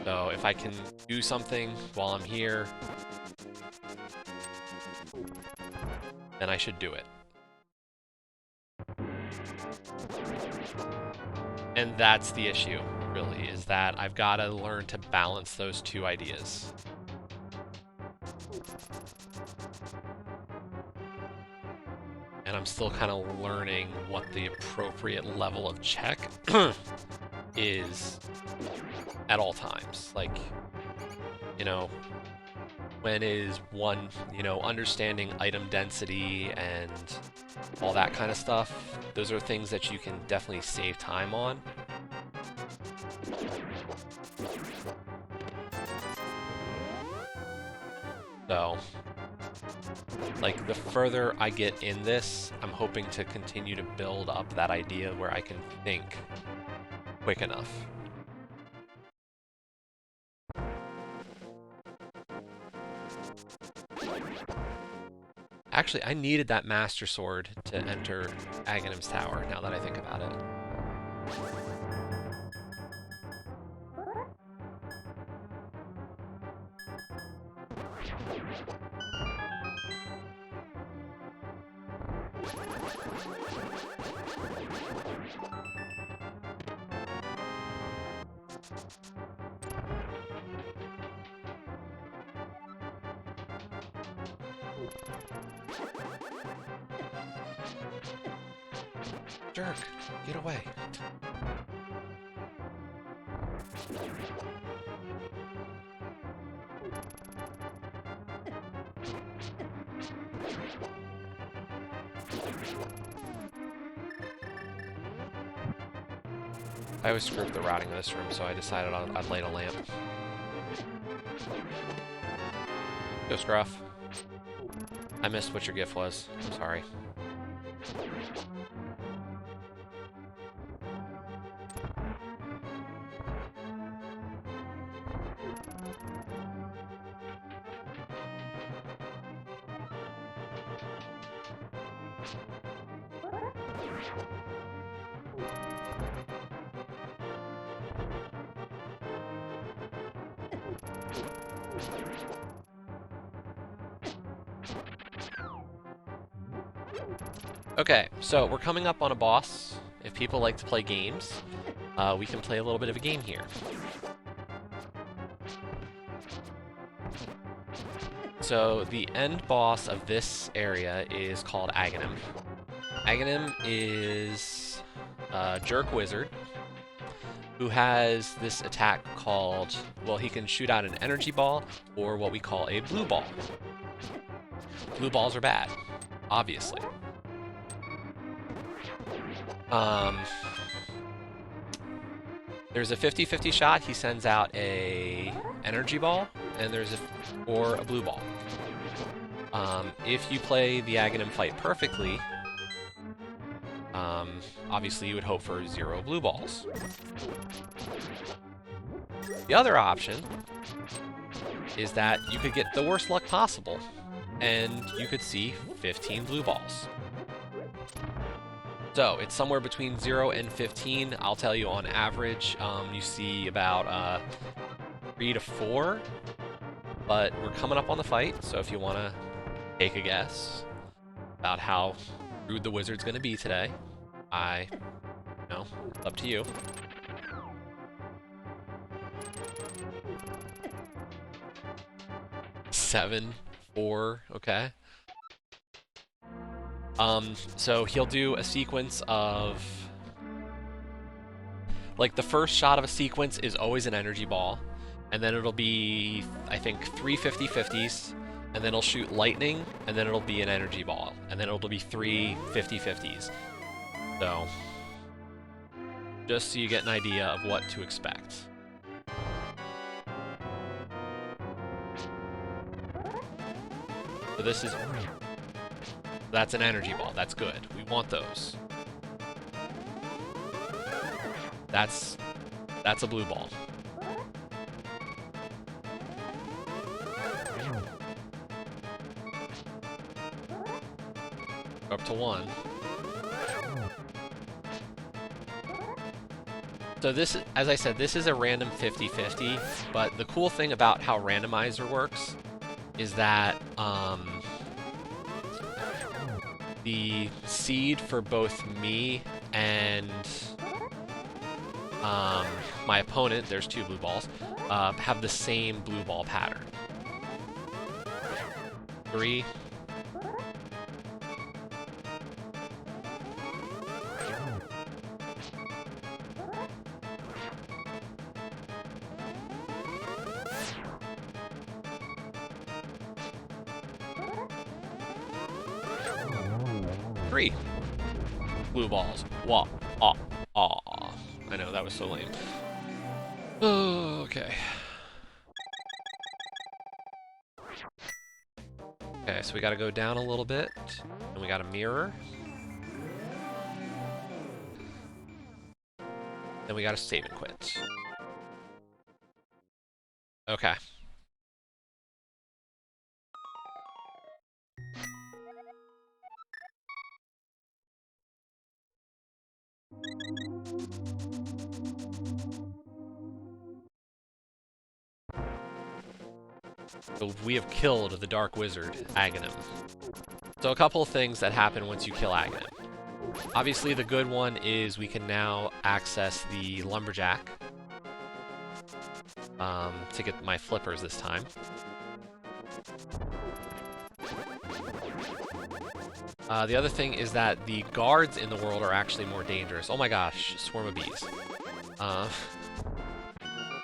[SPEAKER 1] So if I can do something while I'm here, then I should do it. And that's the issue, really, is that I've got to learn to balance those two ideas. And I'm still kind of learning what the appropriate level of check is at all times. Like, you know, when is one, understanding item density and all that kind of stuff. Those are things that you can definitely save time on. So, like, the further I get in this, I'm hoping to continue to build up that idea where I can think quick enough. Actually, I needed that Master Sword to enter Aghanim's Tower, now that I think about it. Jerk, get away. I always screw up the routing of this room, so I decided I'd light a lamp. Go, Scruff. I missed what your gift was. I'm sorry. Okay, so we're coming up on a boss. If people like to play games, we can play a little bit of a game here. So the end boss of this area is called Aghanim. Aghanim is a jerk wizard who has this attack called, well, he can shoot out an energy ball or what we call a blue ball. Blue balls are bad, obviously. There's a 50-50 shot he sends out a energy ball, and there's or a blue ball. If you play the Aghanim fight perfectly, obviously you would hope for 0 blue balls. The other option is that you could get the worst luck possible, and you could see 15 blue balls. So it's somewhere between 0 and 15. I'll tell you on average, you see about 3 to 4, but we're coming up on the fight, so if you want to take a guess about how rude the wizard's going to be today, it's up to you. Seven, 4, okay. So he'll do a sequence of, like, the first shot of a sequence is always an energy ball, and then it'll be, I think, 3 50-50s, and then it'll shoot lightning, and then it'll be an energy ball, and then it'll be 3 50-50s. So, just so you get an idea of what to expect. So this is... That's an energy ball. That's good. We want those. That's a blue ball. Up to 1. So this, as I said, this is a random 50-50, but the cool thing about how Randomizer works is that the seed for both me and my opponent, there's 2 blue balls, have the same blue ball pattern. 3. 3 blue balls. Wah, ah, ah. I know, that was so lame. Okay. Okay, so we gotta go down a little bit, and we got a mirror. Then we gotta save and quit. Okay. So we have killed the Dark Wizard, Aghanim. So a couple of things that happen once you kill Aghanim. Obviously the good one is we can now access the Lumberjack to get my flippers this time. The other thing is that the guards in the world are actually more dangerous. Oh my gosh, swarm of bees.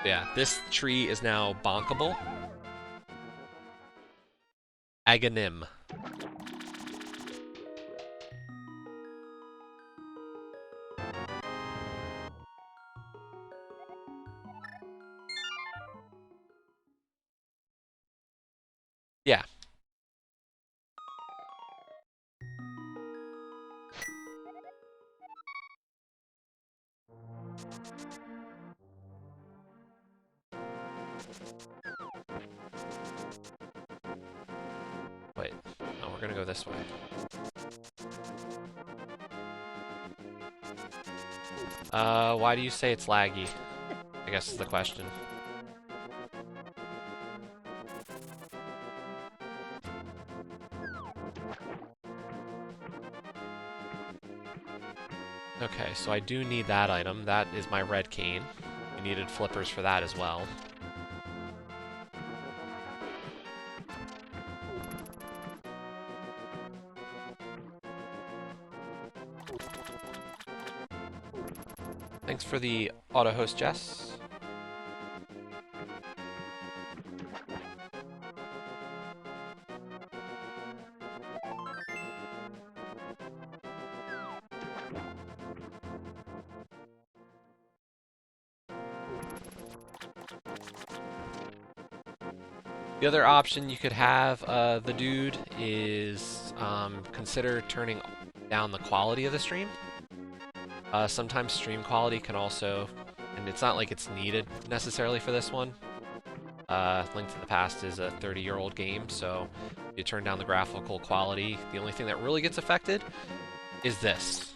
[SPEAKER 1] Yeah, this tree is now bonkable. Aghanim. Yeah. Wait. Oh, we're gonna go this way. Why do you say it's laggy? I guess is the question. Okay, so I do need that item. That is my red cane. I needed flippers for that as well. Thanks for the auto host, Jess. The other option you could have, the dude, is consider turning down the quality of the stream. Sometimes stream quality can also, and it's not like it's needed necessarily for this one. Link to the Past is a 30-year-old game, so you turn down the graphical quality. The only thing that really gets affected is this.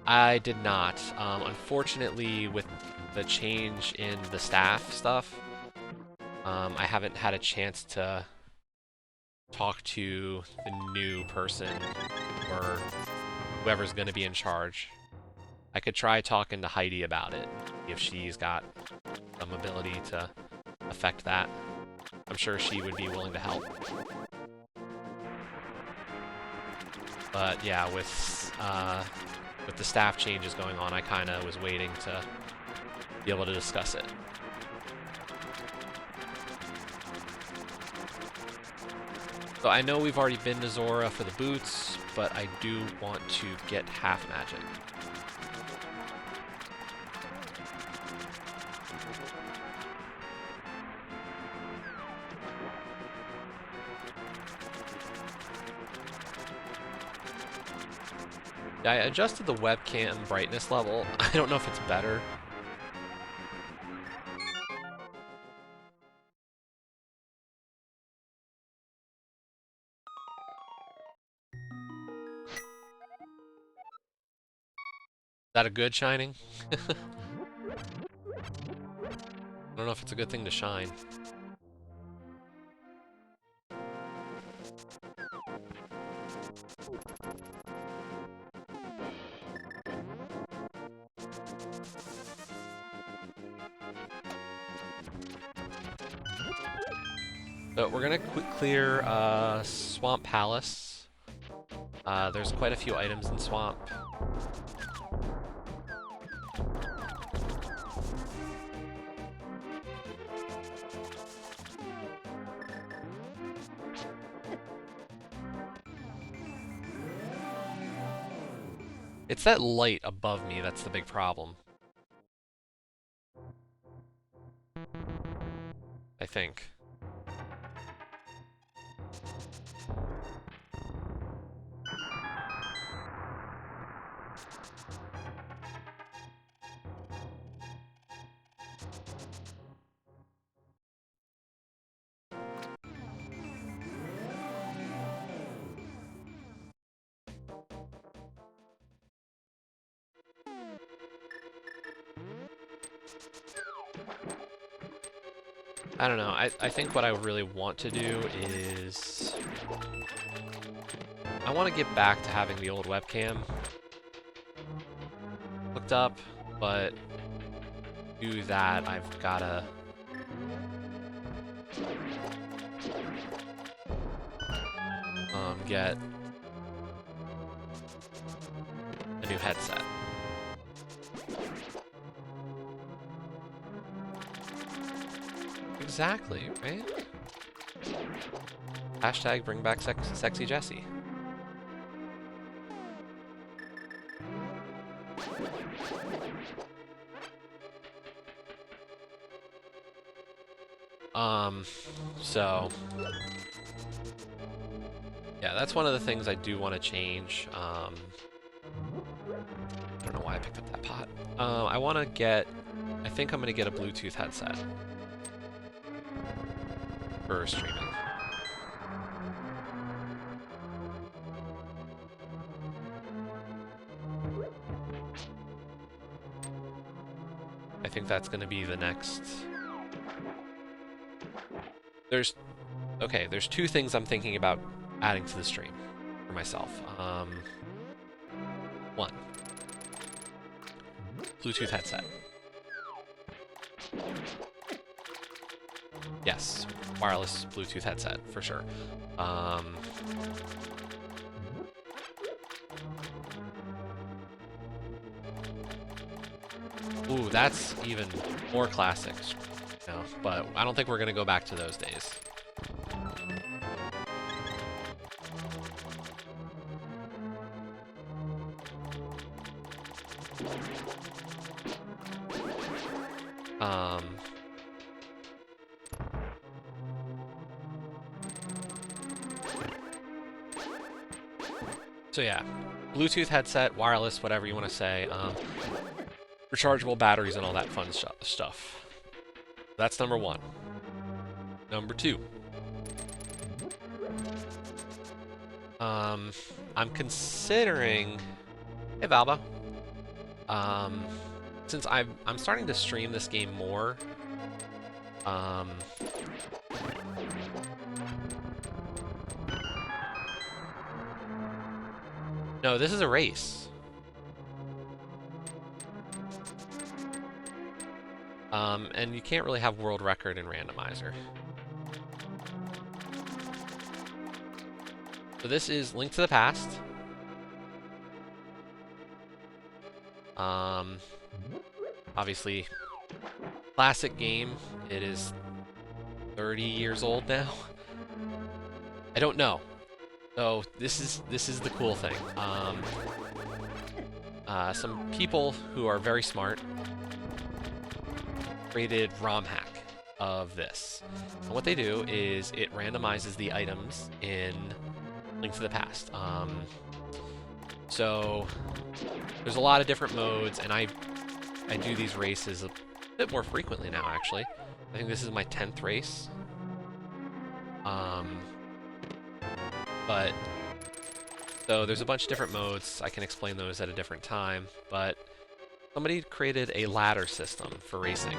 [SPEAKER 1] I did not. Unfortunately, with the change in the staff stuff, I haven't had a chance to talk to the new person or whoever's going to be in charge. I could try talking to Heidi about it, if she's got some ability to affect that. I'm sure she would be willing to help. But yeah, with the staff changes going on, I kind of was waiting to be able to discuss it. So I know we've already been to Zora for the boots, but I do want to get half magic. I adjusted the webcam brightness level. I don't know if it's better. Is that a good shining? I don't know if it's a good thing to shine. So we're gonna clear Swamp Palace. There's quite a few items in Swamp. It's that light above me that's the big problem. I think. I don't know. I think what I really want to do is I want to get back to having the old webcam hooked up, but to do that I've gotta get a new headset. Exactly, right? Hashtag bring back sexy Jessie. So yeah, that's one of the things I do want to change. I don't know why I picked up that pot. I want to get, I think I'm going to get a Bluetooth headset for streaming. I think that's going to be the next. There's two things I'm thinking about adding to the stream for myself. One, Bluetooth headset. Yes, wireless Bluetooth headset for sure. Ooh, that's even more classic. No, but I don't think we're gonna go back to those days. So yeah, Bluetooth headset, wireless, whatever you want to say, rechargeable batteries and all that fun stuff. That's number one. Number two. I'm considering. Hey Valba. Since I'm starting to stream this game more. No, this is a race. And you can't really have world record in Randomizer. So this is Link to the Past. Obviously, classic game. It is 30 years old now. I don't know. So this is the cool thing. Some people who are very smart created ROM hack of this. And what they do is it randomizes the items in Link to the Past. So there's a lot of different modes, and I do these races a bit more frequently now, actually. I think this is my 10th race. But so there's a bunch of different modes. I can explain those at a different time, but somebody created a ladder system for racing.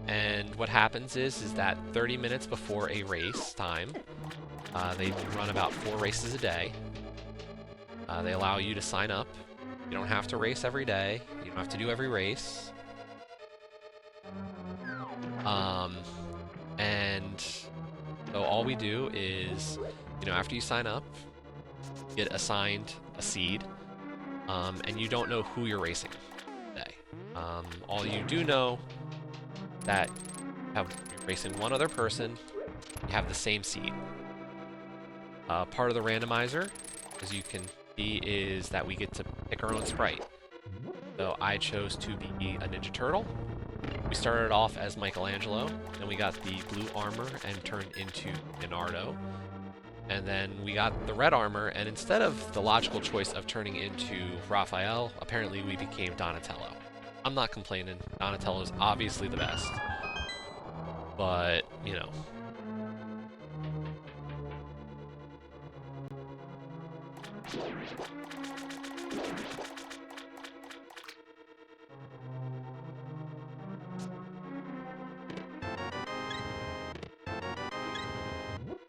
[SPEAKER 1] And what happens is that 30 minutes before a race time, they run about 4 races a day. They allow you to sign up. You don't have to race every day. You don't have to do every race. And so all we do is, after you sign up, you get assigned a seed, and you don't know who you're racing today. All you do know that you're racing one other person, you have the same seed. Part of the randomizer, as you can see, is that we get to pick our own sprite. So I chose to be a Ninja Turtle. We started off as Michelangelo, then we got the blue armor and turned into Leonardo. And then we got the red armor, and instead of the logical choice of turning into Raphael, apparently we became Donatello. I'm not complaining. Donatello is obviously the best. But,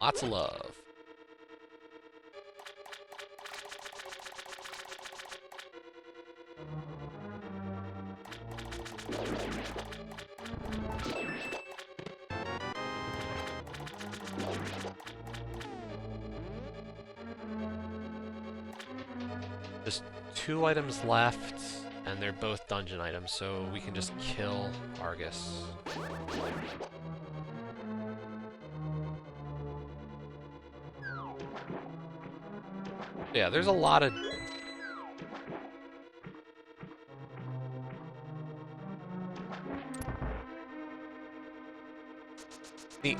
[SPEAKER 1] lots of love. Just 2 items left, and they're both dungeon items, so we can just kill Argus. Yeah, there's a lot of... Neat.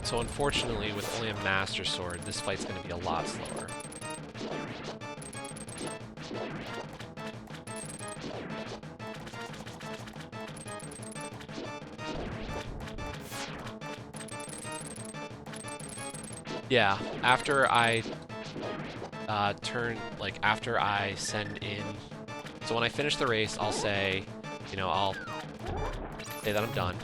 [SPEAKER 1] So unfortunately, with only a Master Sword, this fight's going to be a lot slower. Yeah, after I after I send in... So when I finish the race, I'll say, you know, I'll say that I'm done.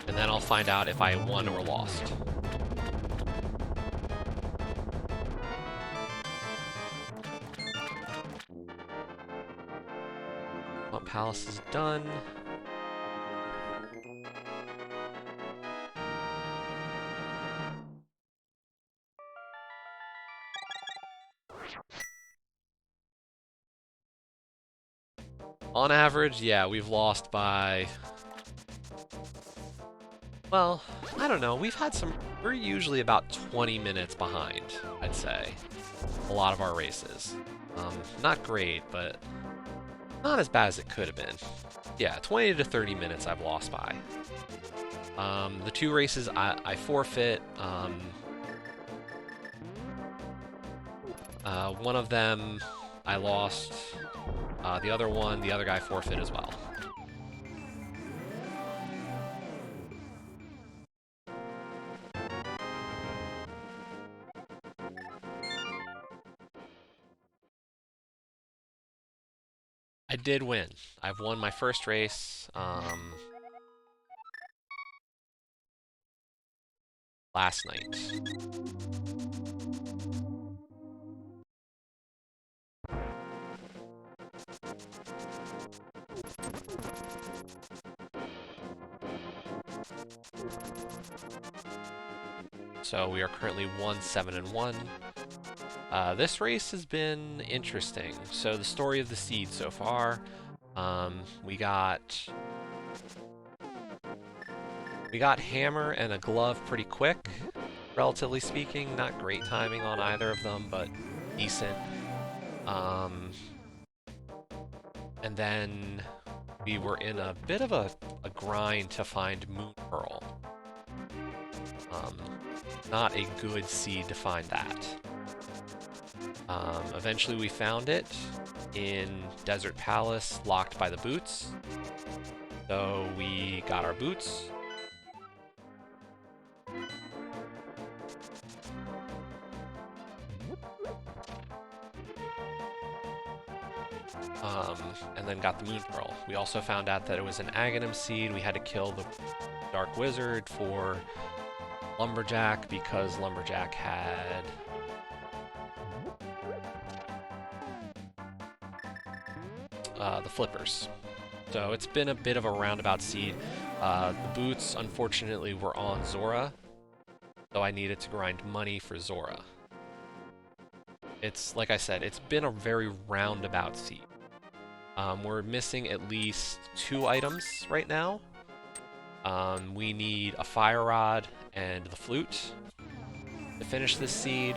[SPEAKER 1] And then I'll find out if I won or lost. Well, Palace is done. On average, yeah, we've lost by... Well, I don't know. We've had some... We're usually about 20 minutes behind, I'd say. A lot of our races. Not great, but not as bad as it could have been. Yeah, 20 to 30 minutes I've lost by. The 2 races I forfeit. One of them I lost. The other one, the other guy forfeit as well. I did win. I've won my first race last night. So we are currently 1-7-1. This race has been interesting. So the story of the seed so far, we got Hammer and a Glove pretty quick, relatively speaking. Not great timing on either of them, but decent. And then we were in a bit of a grind to find Moon Pearl. Not a good seed to find that. Eventually we found it in Desert Palace, locked by the boots. So we got our boots. And then got the Moon Pearl. We also found out that it was an Aghanim seed. We had to kill the Dark Wizard for Lumberjack because Lumberjack had the flippers. So it's been a bit of a roundabout seed. The boots, unfortunately, were on Zora, so I needed to grind money for Zora. It's, like I said, it's been a very roundabout seed. We're missing at least 2 items right now. We need a Fire Rod and the Flute to finish this seed.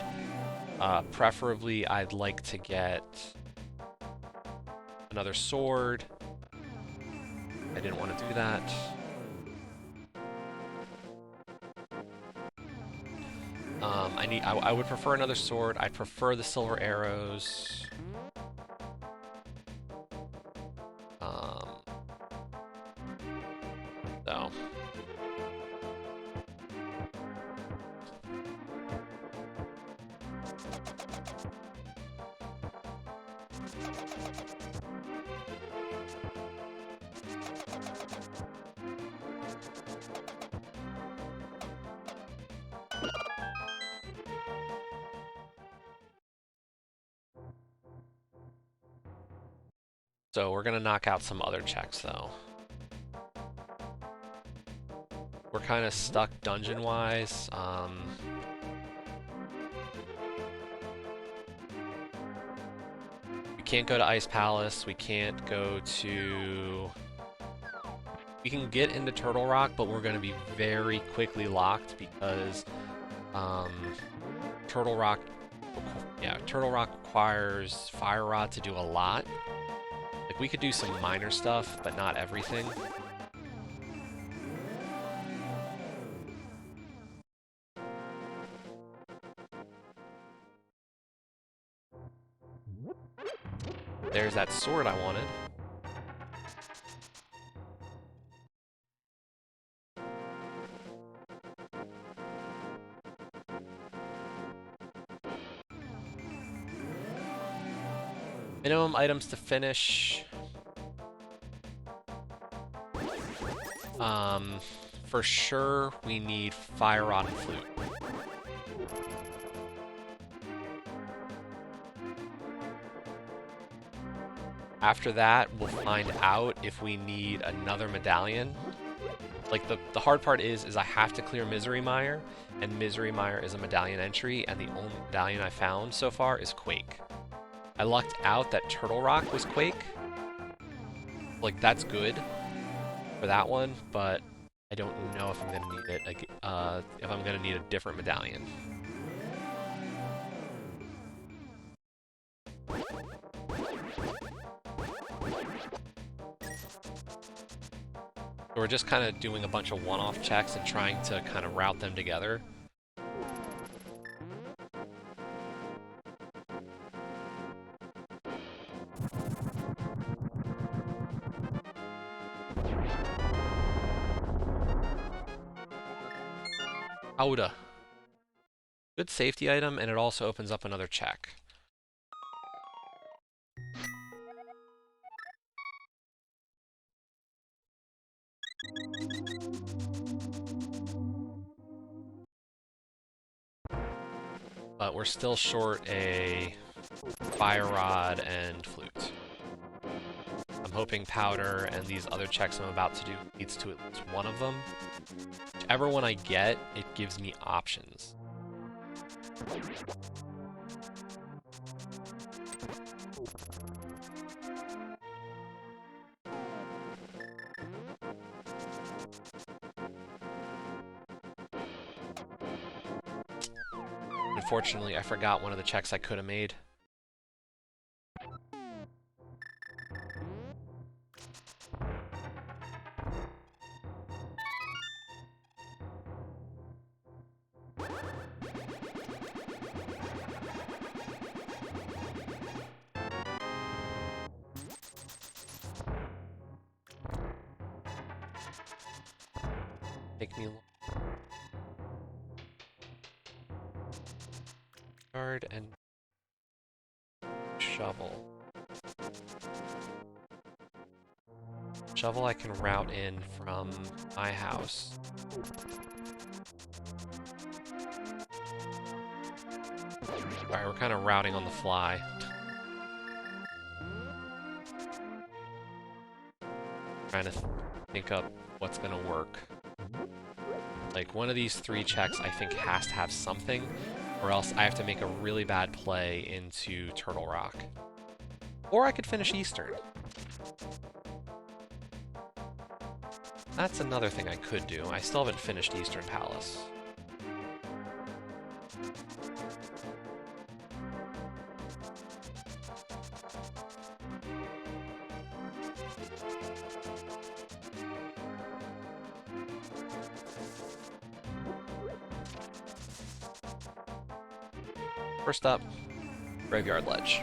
[SPEAKER 1] Preferably, I'd like to get another sword. I didn't want to do that. I would prefer another sword. I prefer the silver arrows. So. So we're gonna knock out some other checks though. We're kind of stuck dungeon-wise. We can't go to Ice Palace. We can't go to... We can get into Turtle Rock, but we're going to be very quickly locked because Turtle Rock requires Fire Rod to do a lot. Like, we could do some minor stuff, but not everything. There's that sword I wanted. Minimum items to finish. For sure, we need Fire Rod and Flute. After that, we'll find out if we need another medallion. Like, the hard part is I have to clear Misery Mire, and Misery Mire is a medallion entry, and the only medallion I found so far is Quake. I lucked out that Turtle Rock was Quake. Like, that's good for that one, but I don't know if I'm gonna need it, if I'm gonna need a different medallion. So we're just kind of doing a bunch of one-off checks and trying to kind of route them together. Auda. Good safety item, and it also opens up another check. But we're still short a Fire Rod and Flute. I'm hoping Powder and these other checks I'm about to do leads to at least one of them. Whichever one I get, it gives me options. Unfortunately, I forgot one of the checks I could have made. Make me card and shovel. Shovel I can route in from my house. Alright, we're kind of routing on the fly. Trying to think up what's gonna work. Like, one of these three checks I think has to have something, or else I have to make a really bad play into Turtle Rock. Or I could finish Eastern. That's another thing I could do. I still haven't finished Eastern Palace. First up, Graveyard Ledge.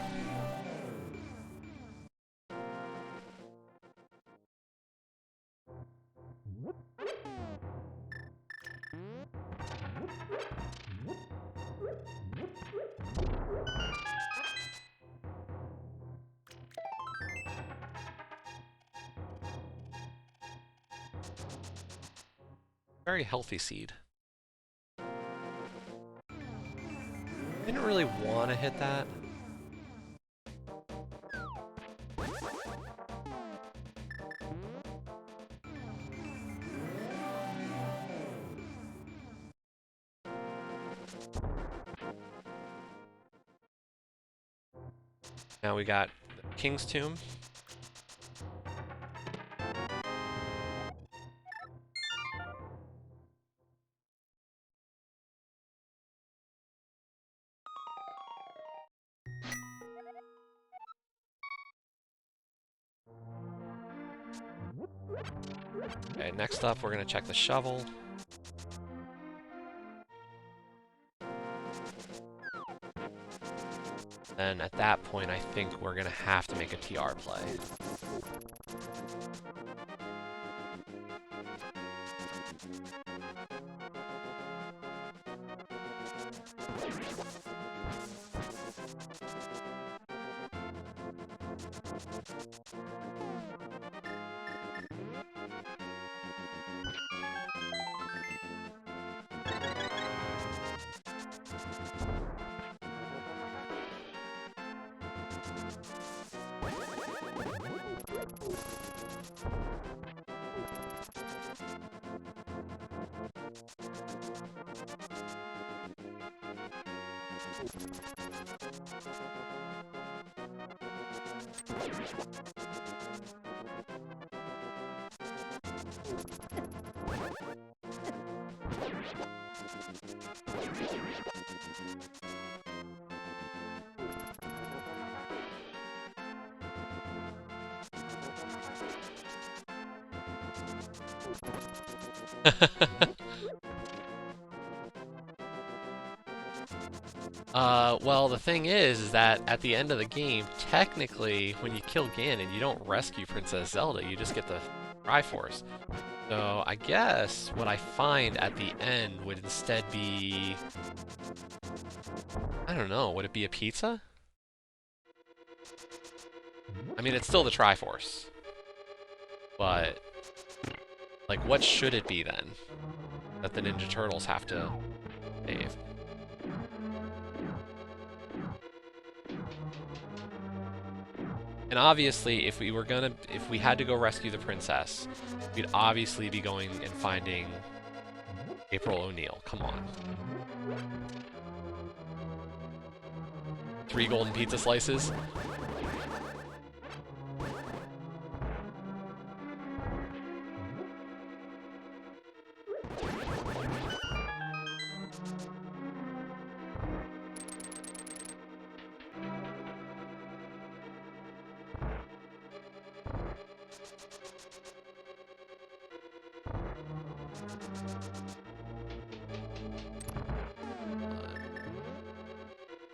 [SPEAKER 1] Very healthy seed. Didn't really want to hit that. Now we got the King's Tomb. Okay, next up we're going to check the shovel. Then at that point, I think we're going to have to make a TR play. Well, the thing is that at the end of the game, technically, when you kill Ganon, you don't rescue Princess Zelda, you just get the Triforce. So I guess what I find at the end would instead be... I don't know, would it be a pizza? I mean, it's still the Triforce. But, like, what should it be then? That the Ninja Turtles have to save? And obviously, if we had to go rescue the princess, we'd obviously be going and finding April O'Neil. Come on. 3 golden pizza slices?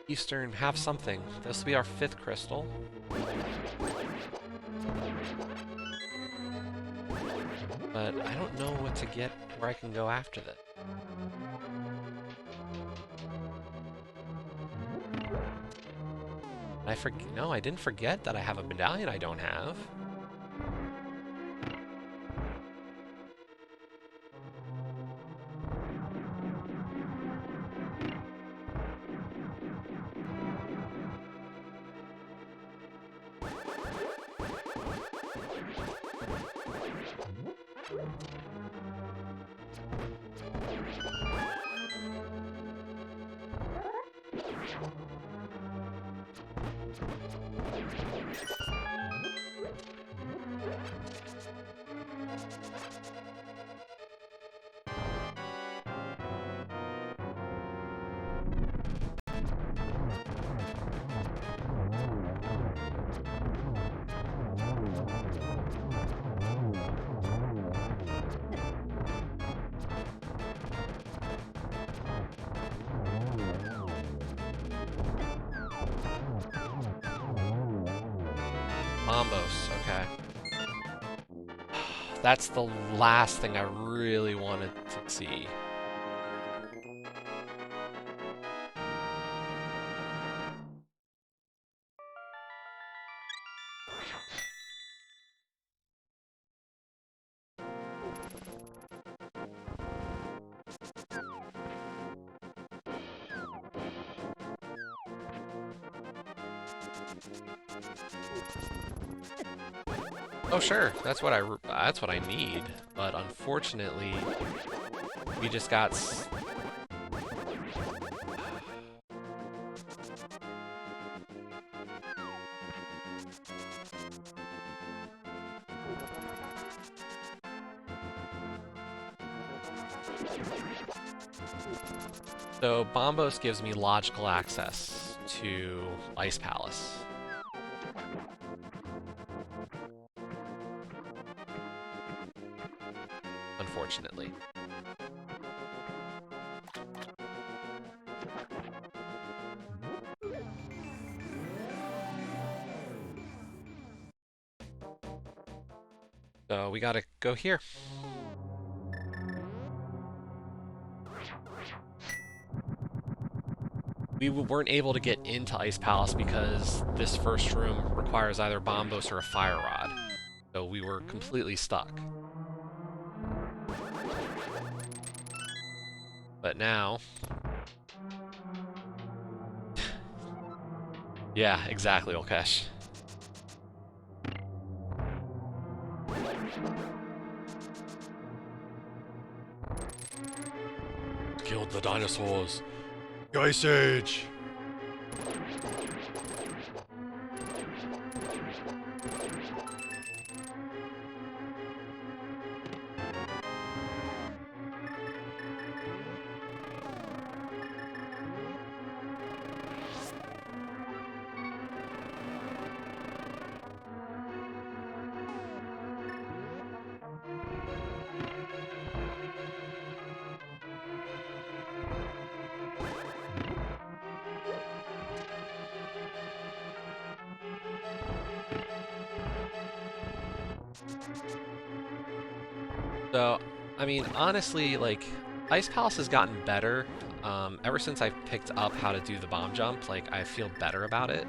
[SPEAKER 1] Eastern, have something. This will be our 5th crystal. But I don't know what to get where I can go after that. No, I didn't forget that I have a medallion I don't have. Mambos, okay. That's the last thing I really wanted to see. Oh sure, that's what I need, but unfortunately, we just got So Bombos gives me logical access to Ice Palace. Unfortunately. So we gotta go here. We weren't able to get into Ice Palace because this first room requires either Bombos or a Fire Rod. So we were completely stuck. But now... yeah, exactly, Olkesh. Killed the dinosaurs. The Ice Age! So, I mean, honestly, like, Ice Palace has gotten better. Ever since I picked up how to do the bomb jump, like, I feel better about it.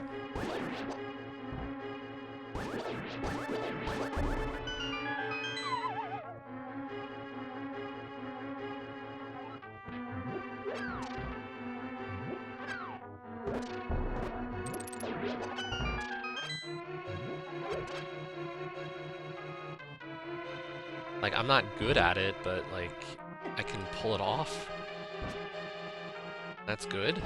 [SPEAKER 1] Like, I'm not good at it, but, like, I can pull it off. That's good.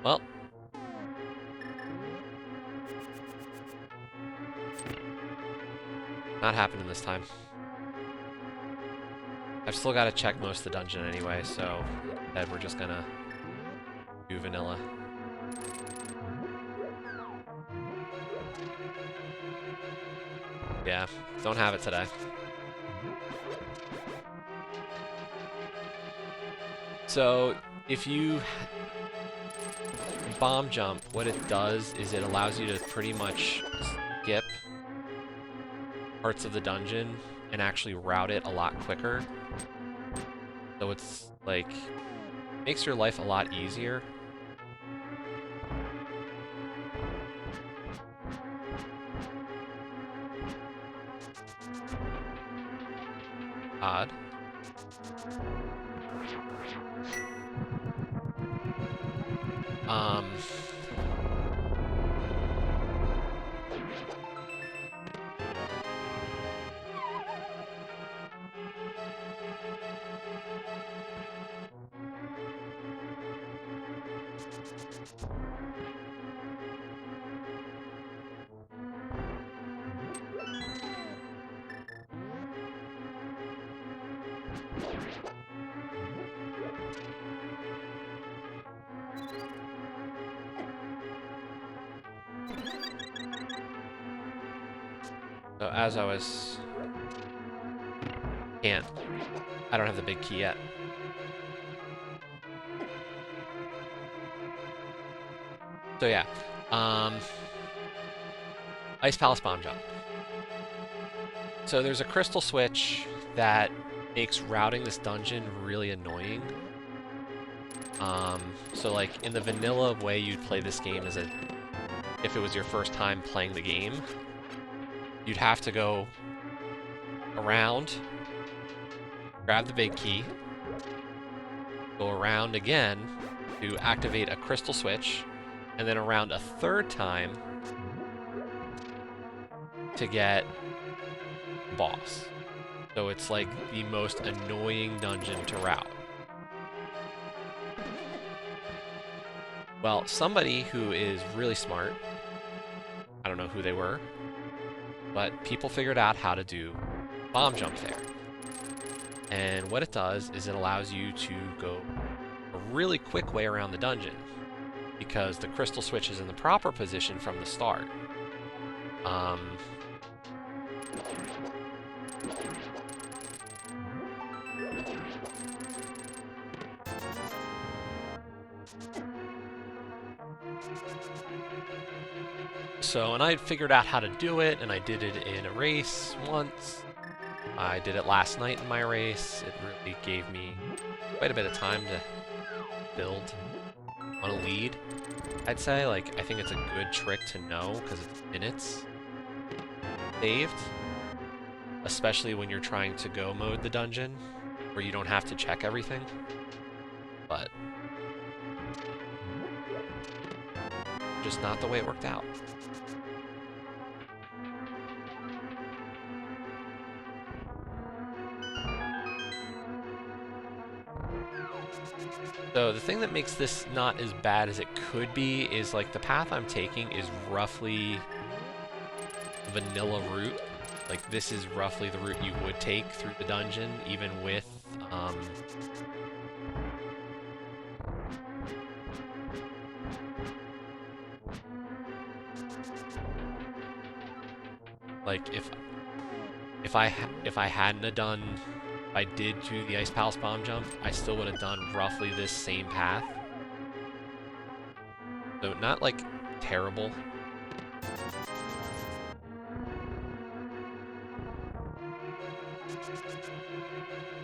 [SPEAKER 1] Well. Not happening this time. I've still got to check most of the dungeon anyway, so instead we're just gonna do vanilla. Yeah, don't have it today. So, if you bomb jump, what it does is it allows you to pretty much skip parts of the dungeon and actually route it a lot quicker. So it's like, makes your life a lot easier. Odd. So as I was... Can't. I don't have the big key yet. So yeah. Ice Palace Bomb Jump. So there's a crystal switch that makes routing this dungeon really annoying. So like in the vanilla way you'd play this game as if it was your first time playing the game, you'd have to go around, grab the big key, go around again to activate a crystal switch, and then around a third time to get boss. So it's like the most annoying dungeon to route. Well, somebody who is really smart, I don't know who they were, but people figured out how to do bomb jump there. And what it does is it allows you to go a really quick way around the dungeon because the crystal switch is in the proper position from the start. So, and I figured out how to do it, and I did it in a race once. I did it last night in my race. It really gave me quite a bit of time to build on a lead, I'd say. Like, I think it's a good trick to know, because it's minutes saved. Especially when you're trying to go mode the dungeon, where you don't have to check everything. But just not the way it worked out. So the thing that makes this not as bad as it could be is like the path I'm taking is roughly vanilla route. Like this is roughly the route you would take through the dungeon, even with like if I hadn't have done, if I did do the Ice Palace Bomb Jump, I still would have done roughly this same path. So not like terrible.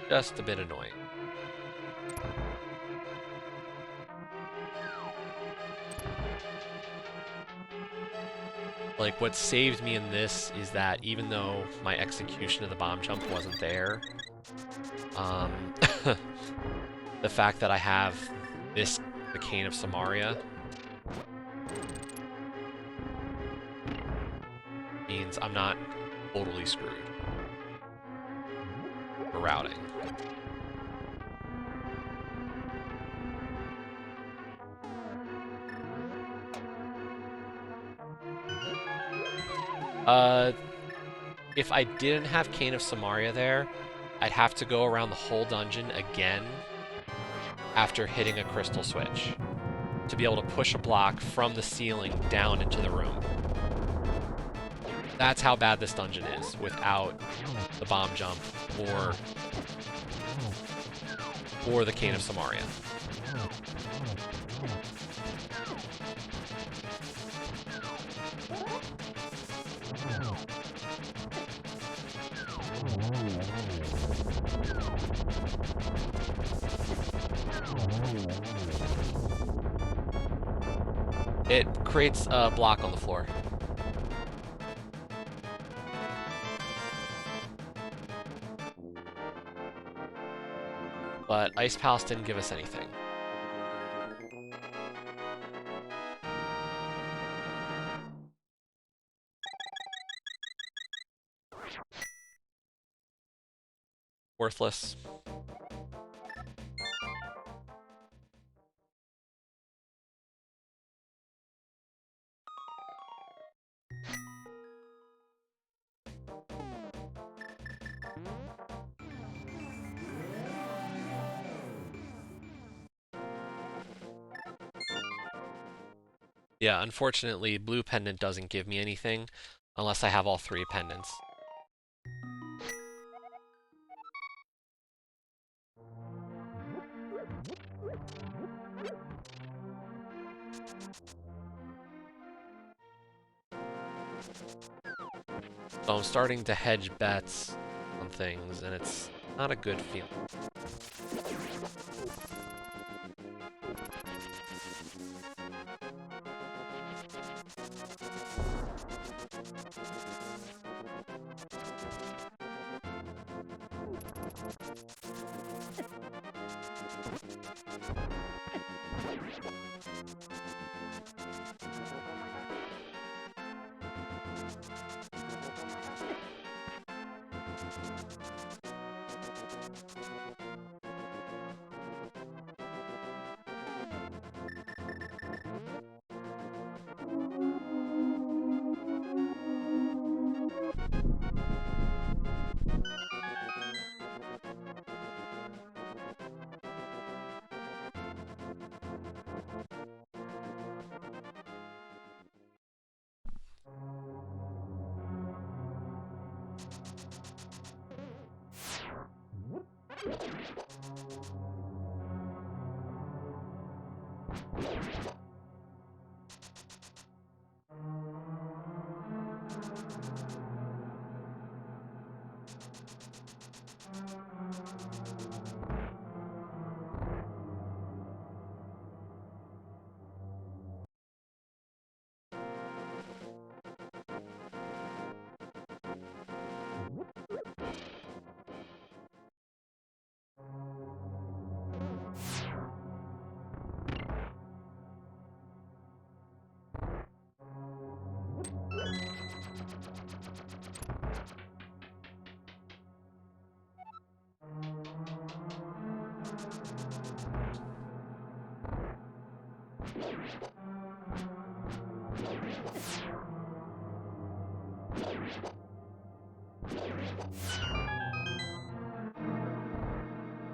[SPEAKER 1] Just a bit annoying. Like, what saved me in this is that even though my execution of the bomb jump wasn't there, the fact that I have the Cane of Samaria, means I'm not totally screwed for routing. If I didn't have Cane of Samaria there, I'd have to go around the whole dungeon again after hitting a crystal switch to be able to push a block from the ceiling down into the room. That's how bad this dungeon is without the bomb jump or the Cane of Samaria. It creates a block on the floor. But Ice Palace didn't give us anything. Worthless. Yeah, unfortunately, blue pendant doesn't give me anything unless I have all three pendants. So I'm starting to hedge bets on things, and it's not a good feeling.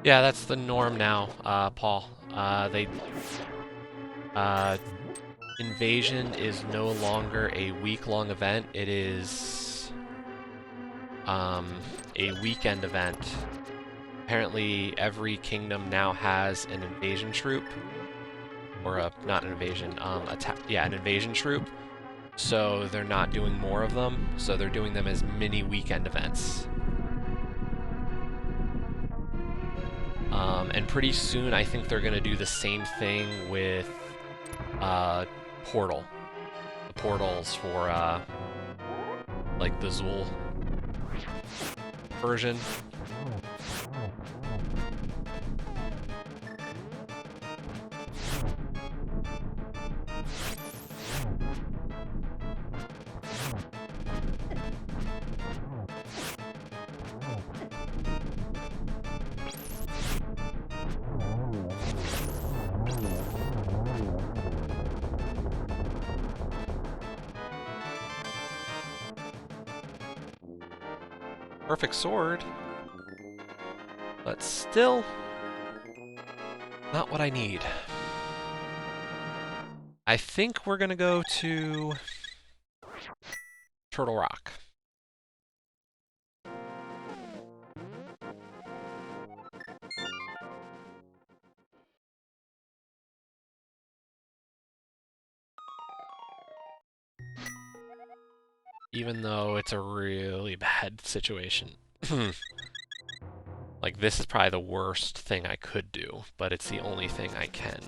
[SPEAKER 1] Yeah, that's the norm now, Paul. Invasion is no longer a week-long event. It is a weekend event. Apparently, every kingdom now has an invasion troop, or not an invasion, an invasion troop. So they're not doing more of them. So they're doing them as mini weekend events. And pretty soon, I think they're going to do the same thing with Portal. The portals for, like, the Zool version. Perfect sword, but still not what I need. I think we're gonna go to Turtle Rock. Even though it's a really bad situation. Like, this is probably the worst thing I could do, but it's the only thing I can.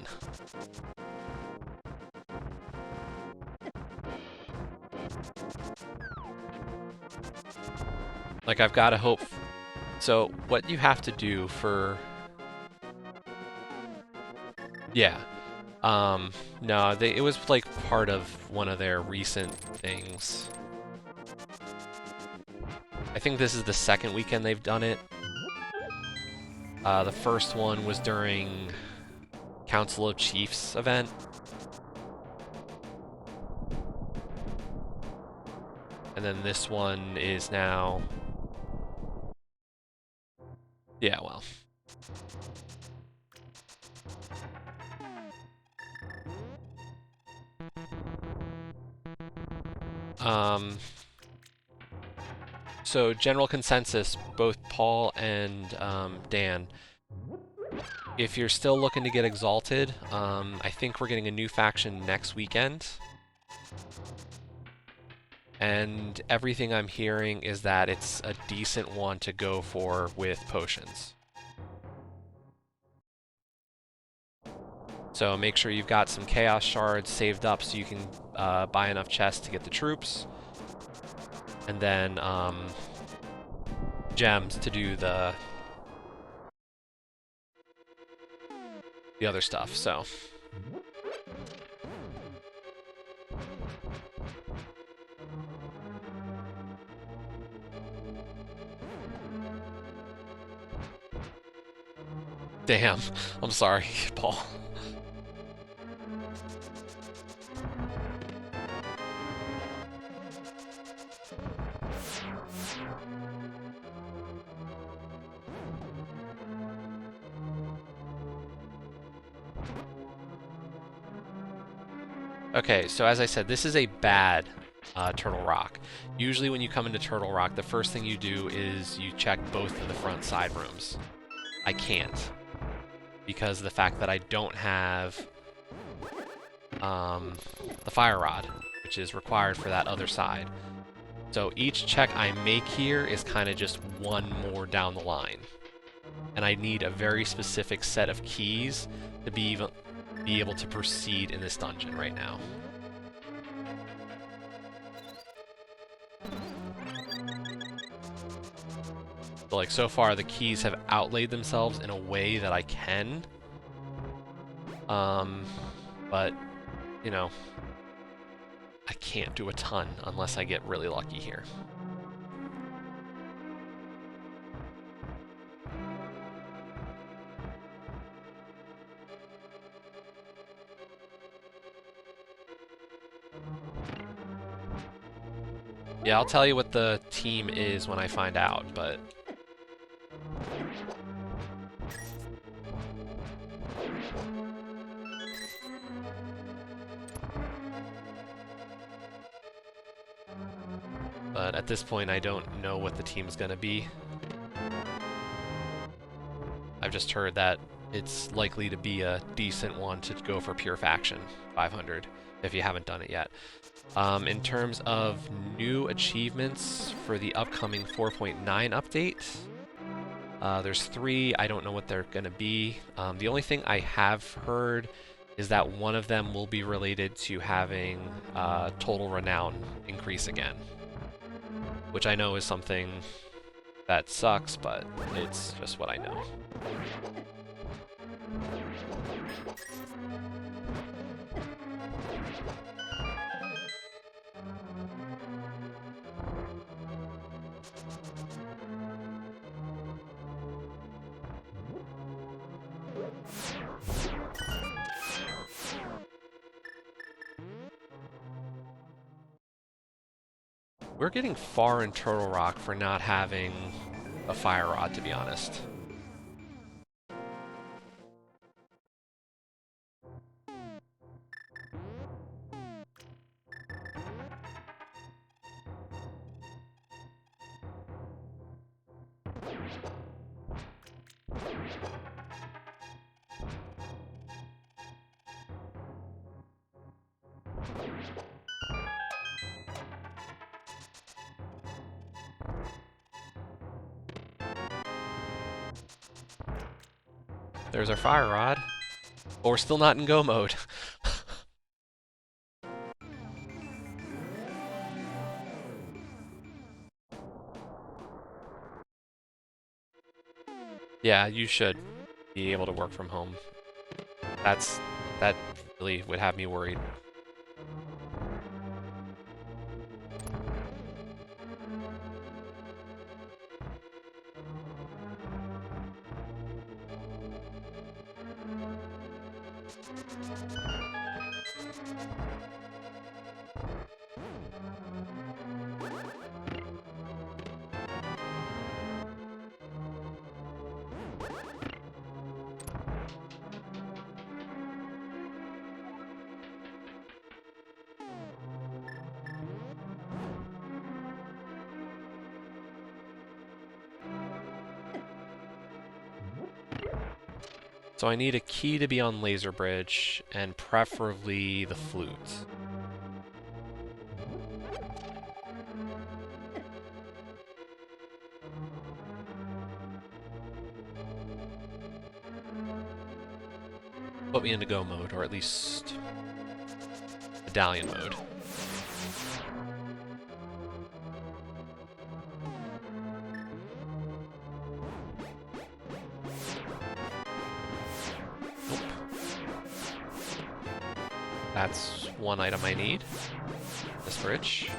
[SPEAKER 1] Like, I've got to hope... So, what you have to do for... Yeah. No, it was, like, part of one of their recent things. I think this is the second weekend they've done it. The first one was during Council of Chiefs event. And then this one is now... Yeah, well. So general consensus, both Paul and Dan, if you're still looking to get exalted, I think we're getting a new faction next weekend. And everything I'm hearing is that it's a decent one to go for with potions. So make sure you've got some Chaos Shards saved up so you can buy enough chests to get the troops. And then gems to do the other stuff, so. Damn, I'm sorry, Paul. Okay, so as I said, this is a bad Turtle Rock. Usually when you come into Turtle Rock, the first thing you do is you check both of the front side rooms. I can't, because of the fact that I don't have the Fire Rod, which is required for that other side. So each check I make here is kind of just one more down the line. And I need a very specific set of keys to be able to proceed in this dungeon right now. So like so far the keys have outlaid themselves in a way that I can. But you know, I can't do a ton unless I get really lucky here. Yeah, I'll tell you what the team is when I find out, but... But at this point, I don't know what the team's gonna be. I've just heard that it's likely to be a decent one to go for Pure Faction 500, if you haven't done it yet. In terms of new achievements for the upcoming 4.9 update, there's 3. I don't know what they're going to be. The only thing I have heard is that one of them will be related to having total renown increase again, which I know is something that sucks, but it's just what I know. We're getting far in Turtle Rock for not having a Fire Rod, to be honest. There's our Fire Rod. But we're still not in go mode. Yeah, you should be able to work from home. That really would have me worried. So I need a key to be on Laser Bridge, and preferably the flute. put me into go mode, or at least medallion mode. Nope. That's one item I need. This bridge.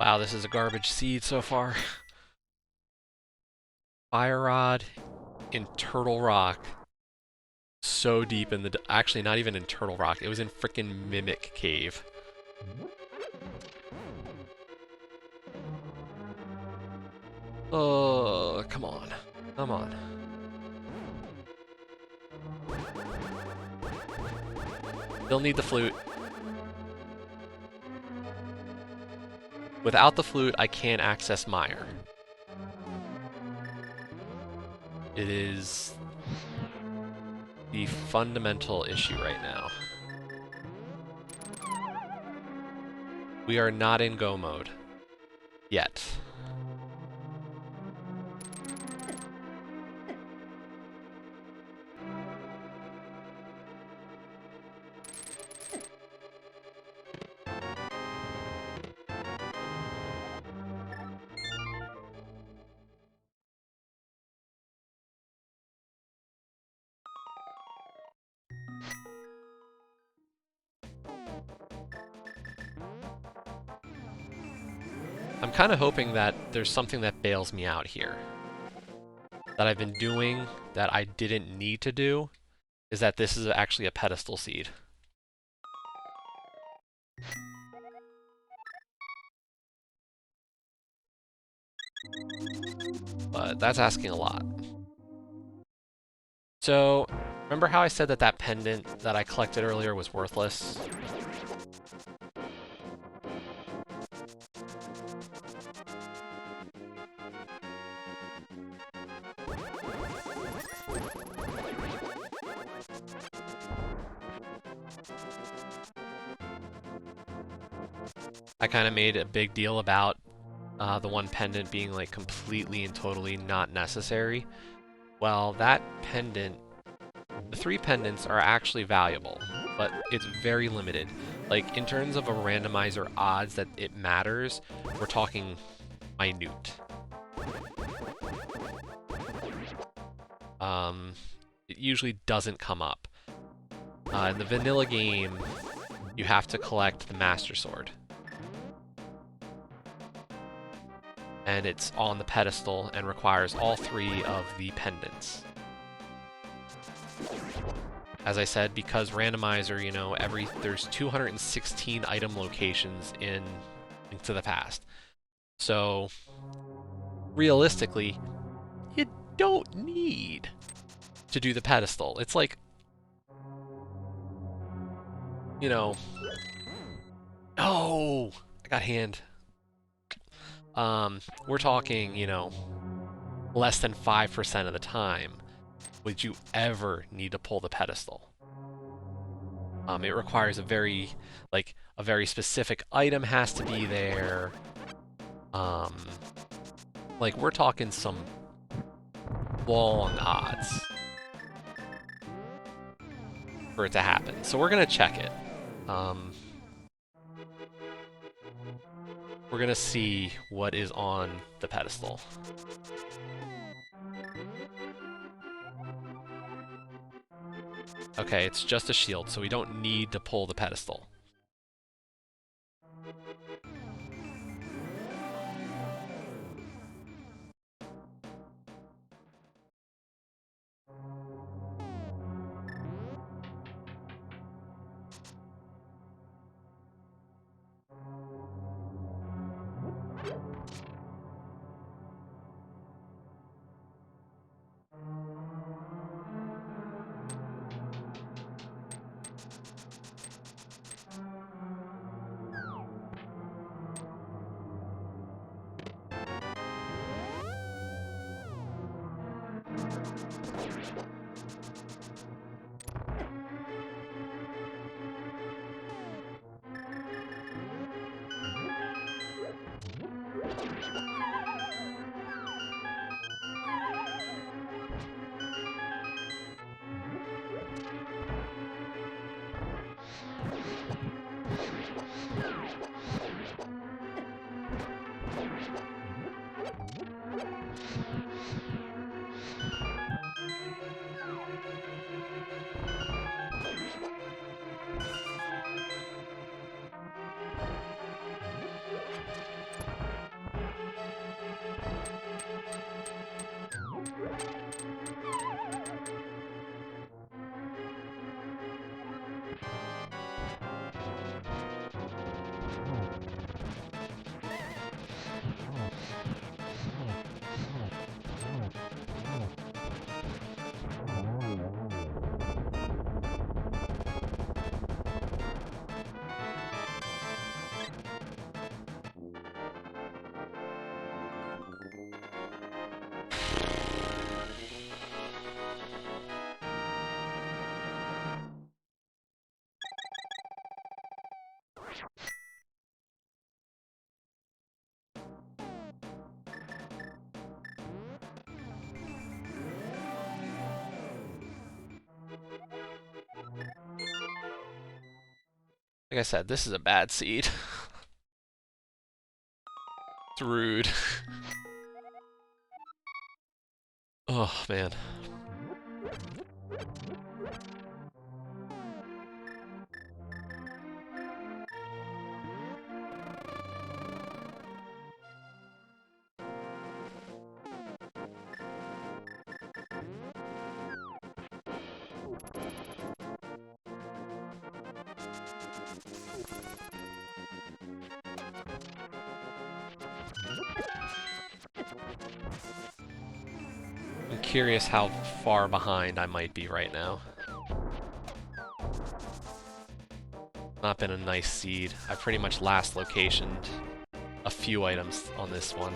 [SPEAKER 1] Wow, this is a garbage seed so far. Fire Rod in Turtle Rock. So deep in the... Actually, not even in Turtle Rock. It was in frickin' Mimic Cave. Oh, come on. Come on. Still need the flute. Without the flute, I can't access Mire. It is the fundamental issue right now. We are not in go mode. Yet. I'm kind of hoping that there's something that bails me out here. That I've been doing that I didn't need to do, is that this is actually a pedestal seed. But that's asking a lot. So, remember how I said that that pendant that I collected earlier was worthless? I kind of made a big deal about the one pendant being like completely and totally not necessary. Well, that pendant, the 3 pendants are actually valuable, but it's very limited. Like, in terms of a randomizer odds that it matters, we're talking minute. It usually doesn't come up. In the vanilla game, you have to collect the Master Sword. And it's on the pedestal and requires all 3 of the pendants. As I said, because randomizer, you know, there's 216 item locations in Link to the Past. So, realistically, you don't need to do the pedestal. It's like, you know... Oh! I got hand. We're talking, you know, less than 5% of the time would you ever need to pull the pedestal. It requires a very specific item has to be there. Like we're talking some long odds for it to happen. So we're gonna check it. We're gonna see what is on the pedestal. Okay, it's just a shield, so we don't need to pull the pedestal. Like I said, this is a bad seed. It's rude. Oh, man. I'm curious how far behind I might be right now. Not been a nice seed. I pretty much last locationed a few items on this one.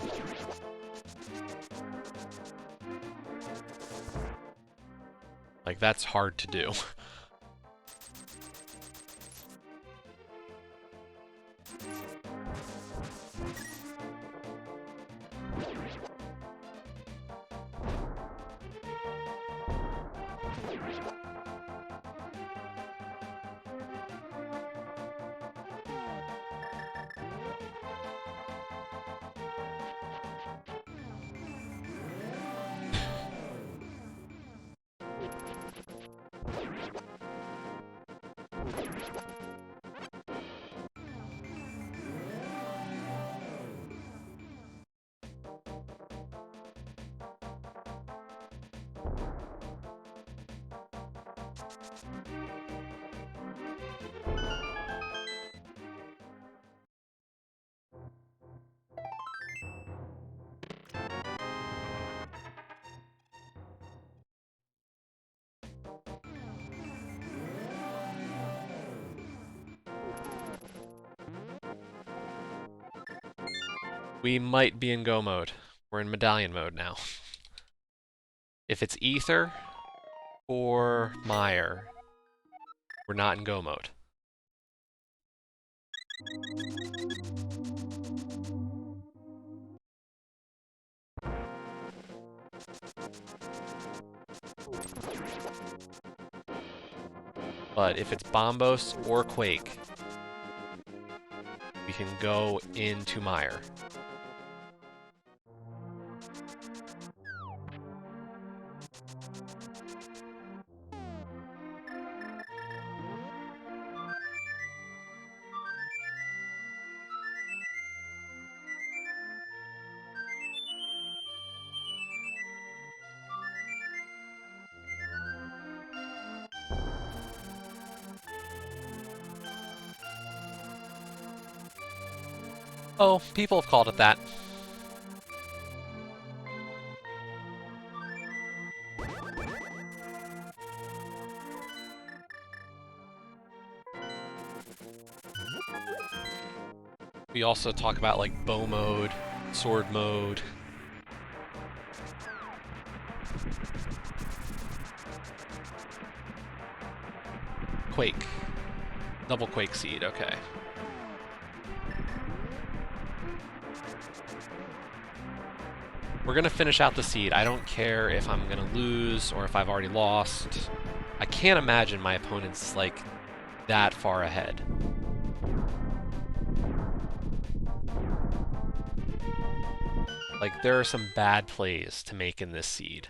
[SPEAKER 1] Like, that's hard to do. We might be in go mode. We're in medallion mode now. If it's Ether or Mire, we're not in go mode. But if it's Bombos or Quake, we can go into Mire. Oh, people have called it that. We also talk about like bow mode, sword mode. Quake. Double Quake seed, okay. We're gonna finish out the seed. I don't care if I'm gonna lose or if I've already lost. I can't imagine my opponent's like that far ahead. Like, there are some bad plays to make in this seed.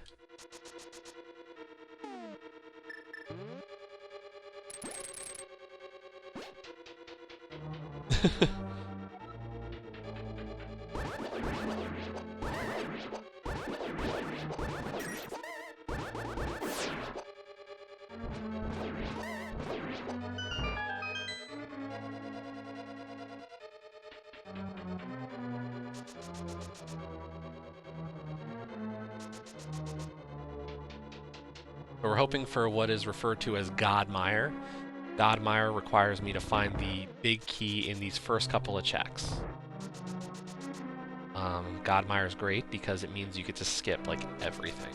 [SPEAKER 1] We're hoping for what is referred to as God Mire. God Mire requires me to find the big key in these first couple of checks. God Mire is great because it means you get to skip like everything.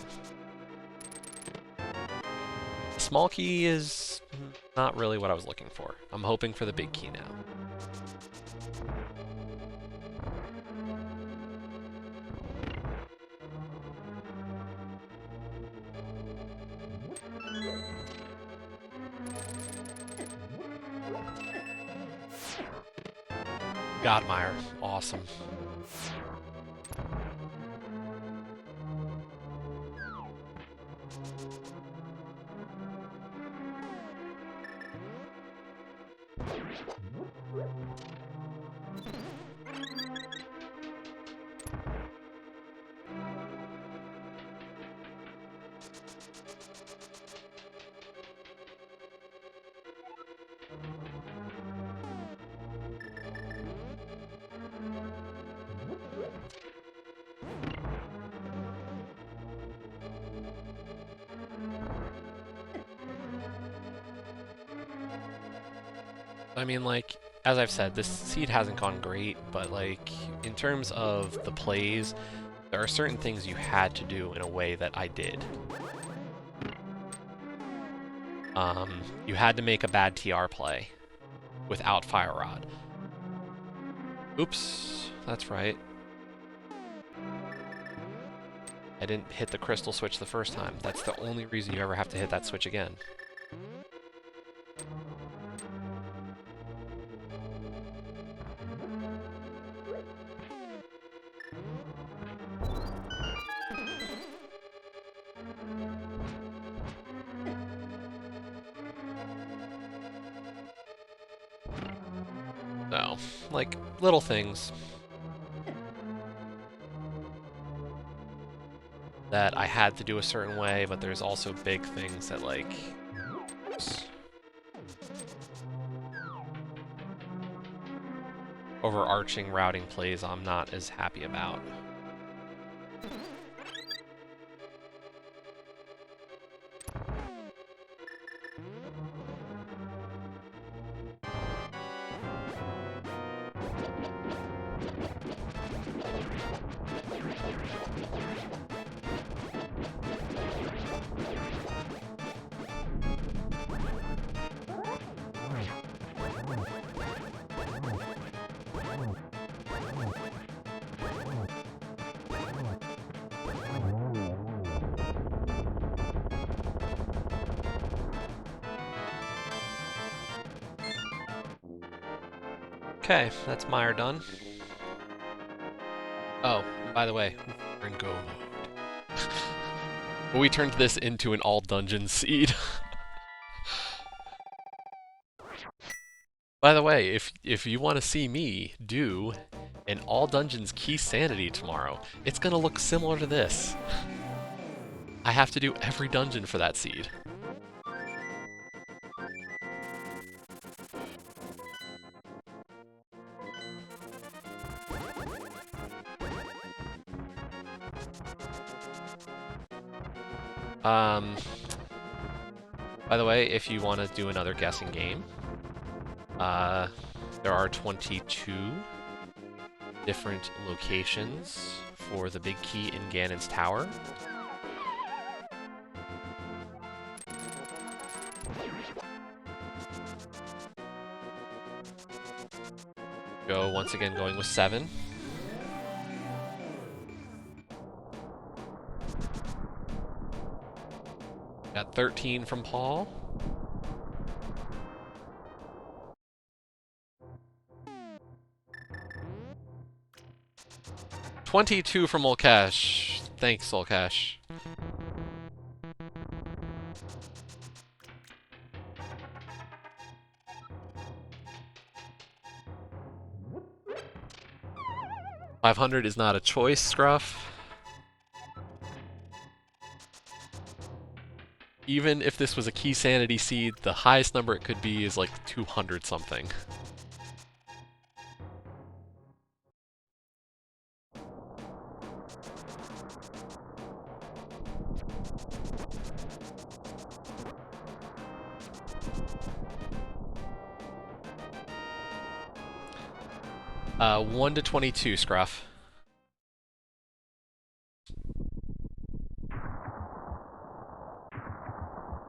[SPEAKER 1] The small key is not really what I was looking for. I'm hoping for the big key now. Godmire, awesome. I mean, like, as I've said, this seed hasn't gone great, but, like, in terms of the plays, there are certain things you had to do in a way that I did. You had to make a bad TR play without Fire Rod. Oops, that's right. I didn't hit the crystal switch the first time. That's the only reason you ever have to hit that switch again. No, like, little things that I had to do a certain way, but there's also big things that, like, overarching routing plays I'm not as happy about. Okay, that's Meyer done. Oh, by the way, we're in go mode. We turned this into an all dungeon seed. By the way, if you want to see me do an all dungeons key sanity tomorrow, it's gonna look similar to this. I have to do every dungeon for that seed. By the way, if you want to do another guessing game, there are 22 different locations for the big key in Ganon's tower. Go once again going with 7. Got 13 from Paul. $22 from Olcash. Thanks, Olcash. $500 is not a choice, Scruff. Even if this was a key sanity seed, the highest number it could be is like 200 something. Uh, 1 to 22, Scruff.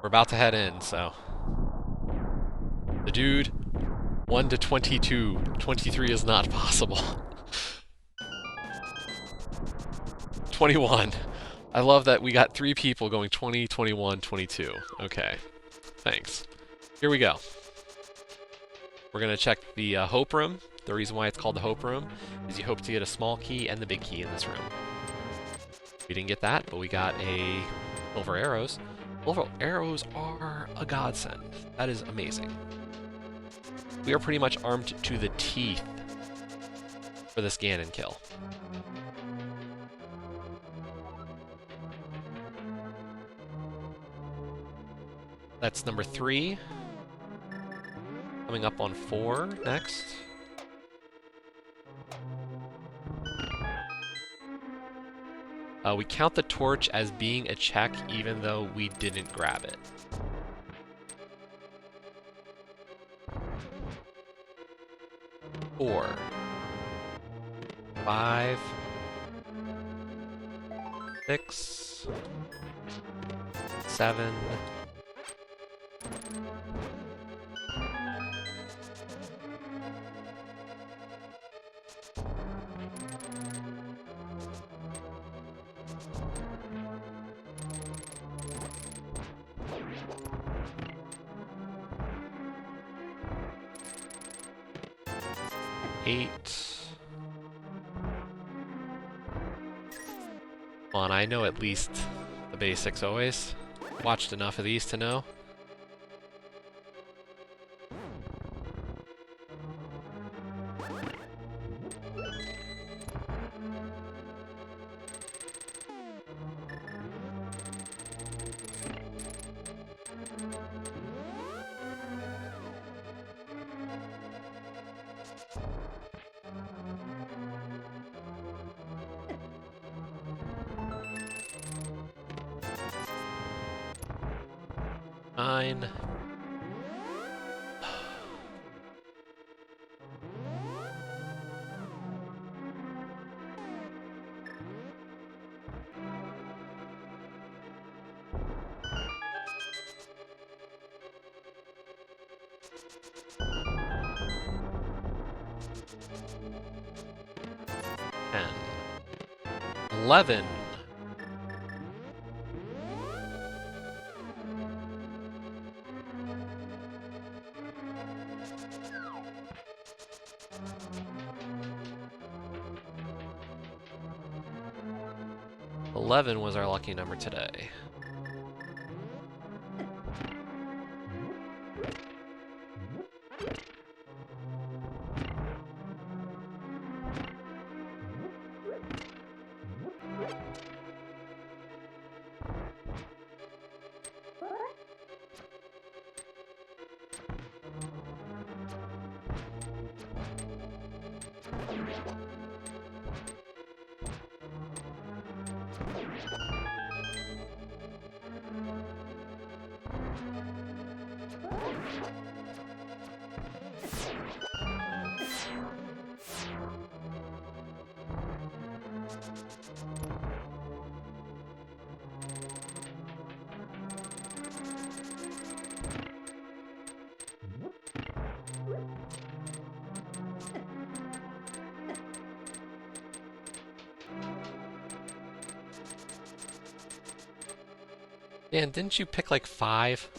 [SPEAKER 1] We're about to head in, so. The dude, 1 to 22. 23 is not possible. 21. I love that we got 3 people going 20, 21, 22. Okay, thanks. Here we go. We're gonna check the Hope Room. The reason why it's called the Hope Room is you hope to get a small key and the big key in this room. We didn't get that, but we got a silver arrows. Silver arrows are a godsend. That is amazing. We are pretty much armed to the teeth for this Ganon kill. That's number 3. Coming up on 4 next. We count the torch as being a check even though we didn't grab it. Four, 5, 6, 7, 8. Come on, I know at least the basics always. Watched enough of these to know. Nine. Ten. 11. 11 was our lucky number today. Dan, didn't you pick like 5?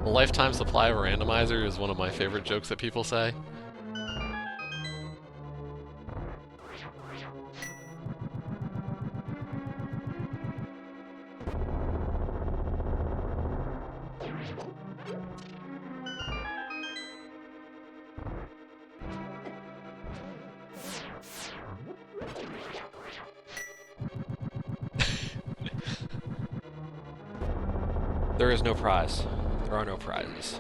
[SPEAKER 1] A lifetime supply of a randomizer is one of my favorite jokes that people say. There is no prize. There are no prizes.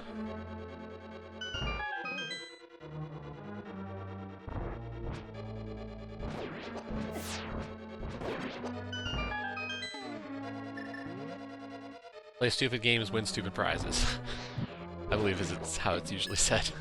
[SPEAKER 1] Play stupid games, win stupid prizes. I believe is how it's usually said.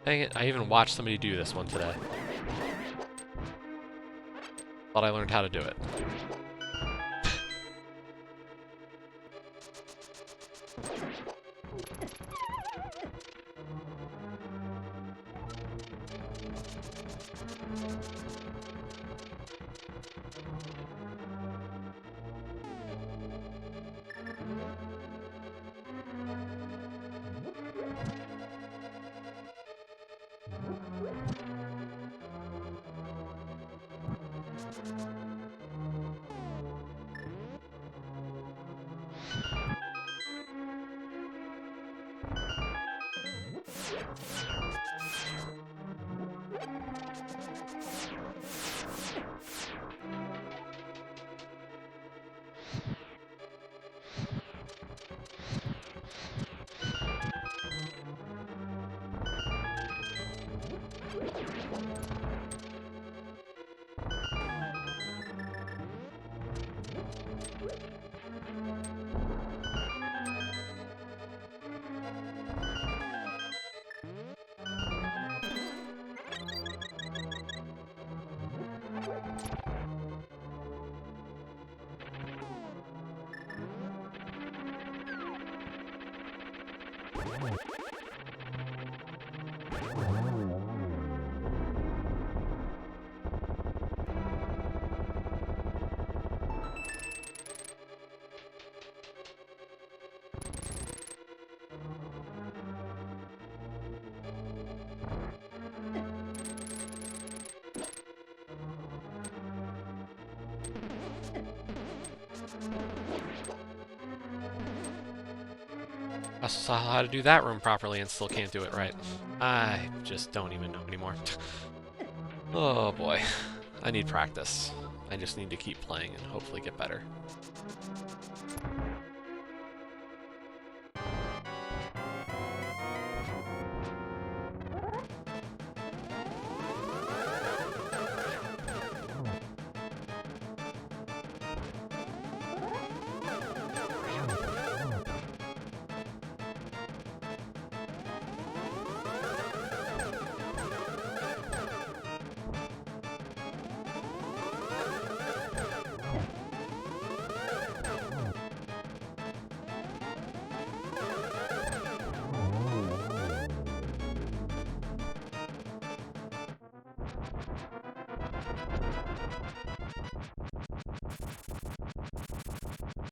[SPEAKER 1] Dang it, I even watched somebody do this one today. Thought I learned how to do it. I saw how to do that room properly and still can't do it right. I just don't even know anymore. Oh boy. I need practice. I just need to keep playing and hopefully get better.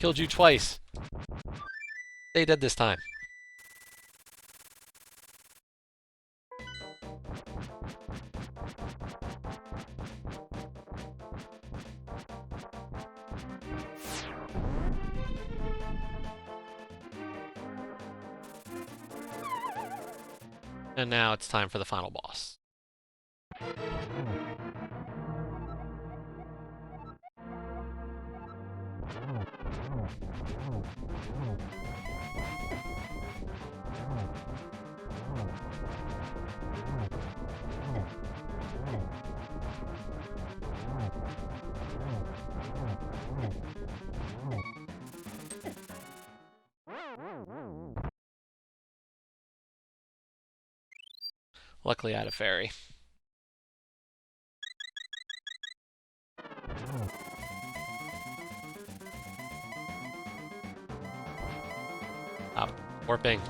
[SPEAKER 1] Killed you twice. They did this time. And now it's time for the final boss. Luckily I had a fairy. Stop warping.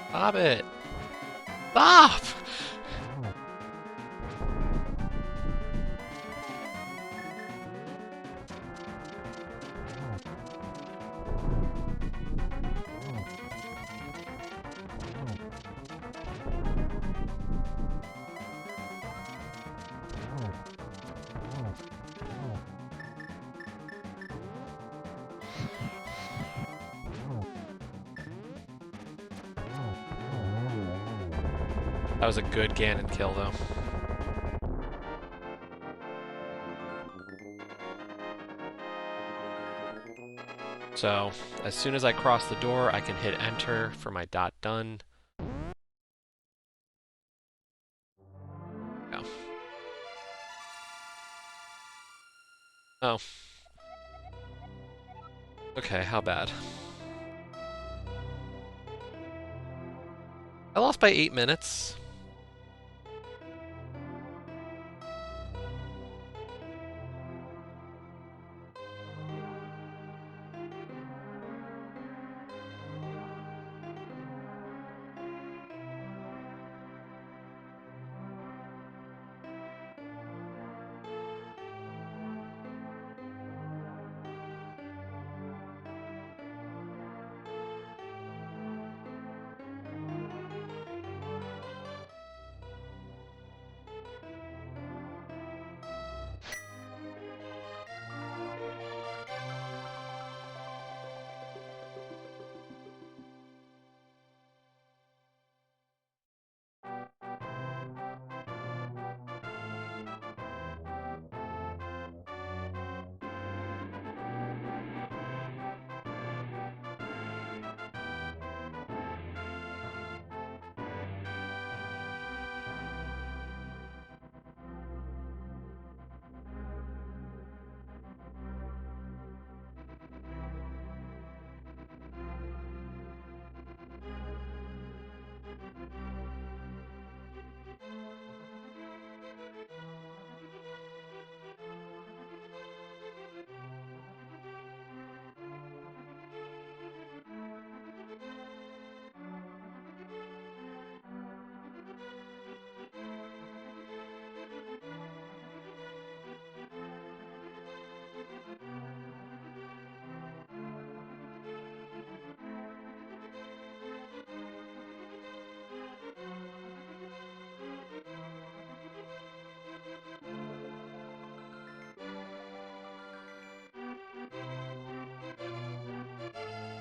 [SPEAKER 1] Stop it! Stop! That was a good Ganon kill, though. So, as soon as I cross the door, I can hit enter for my dot done. Go. Oh. Okay, how bad? I lost by 8 minutes.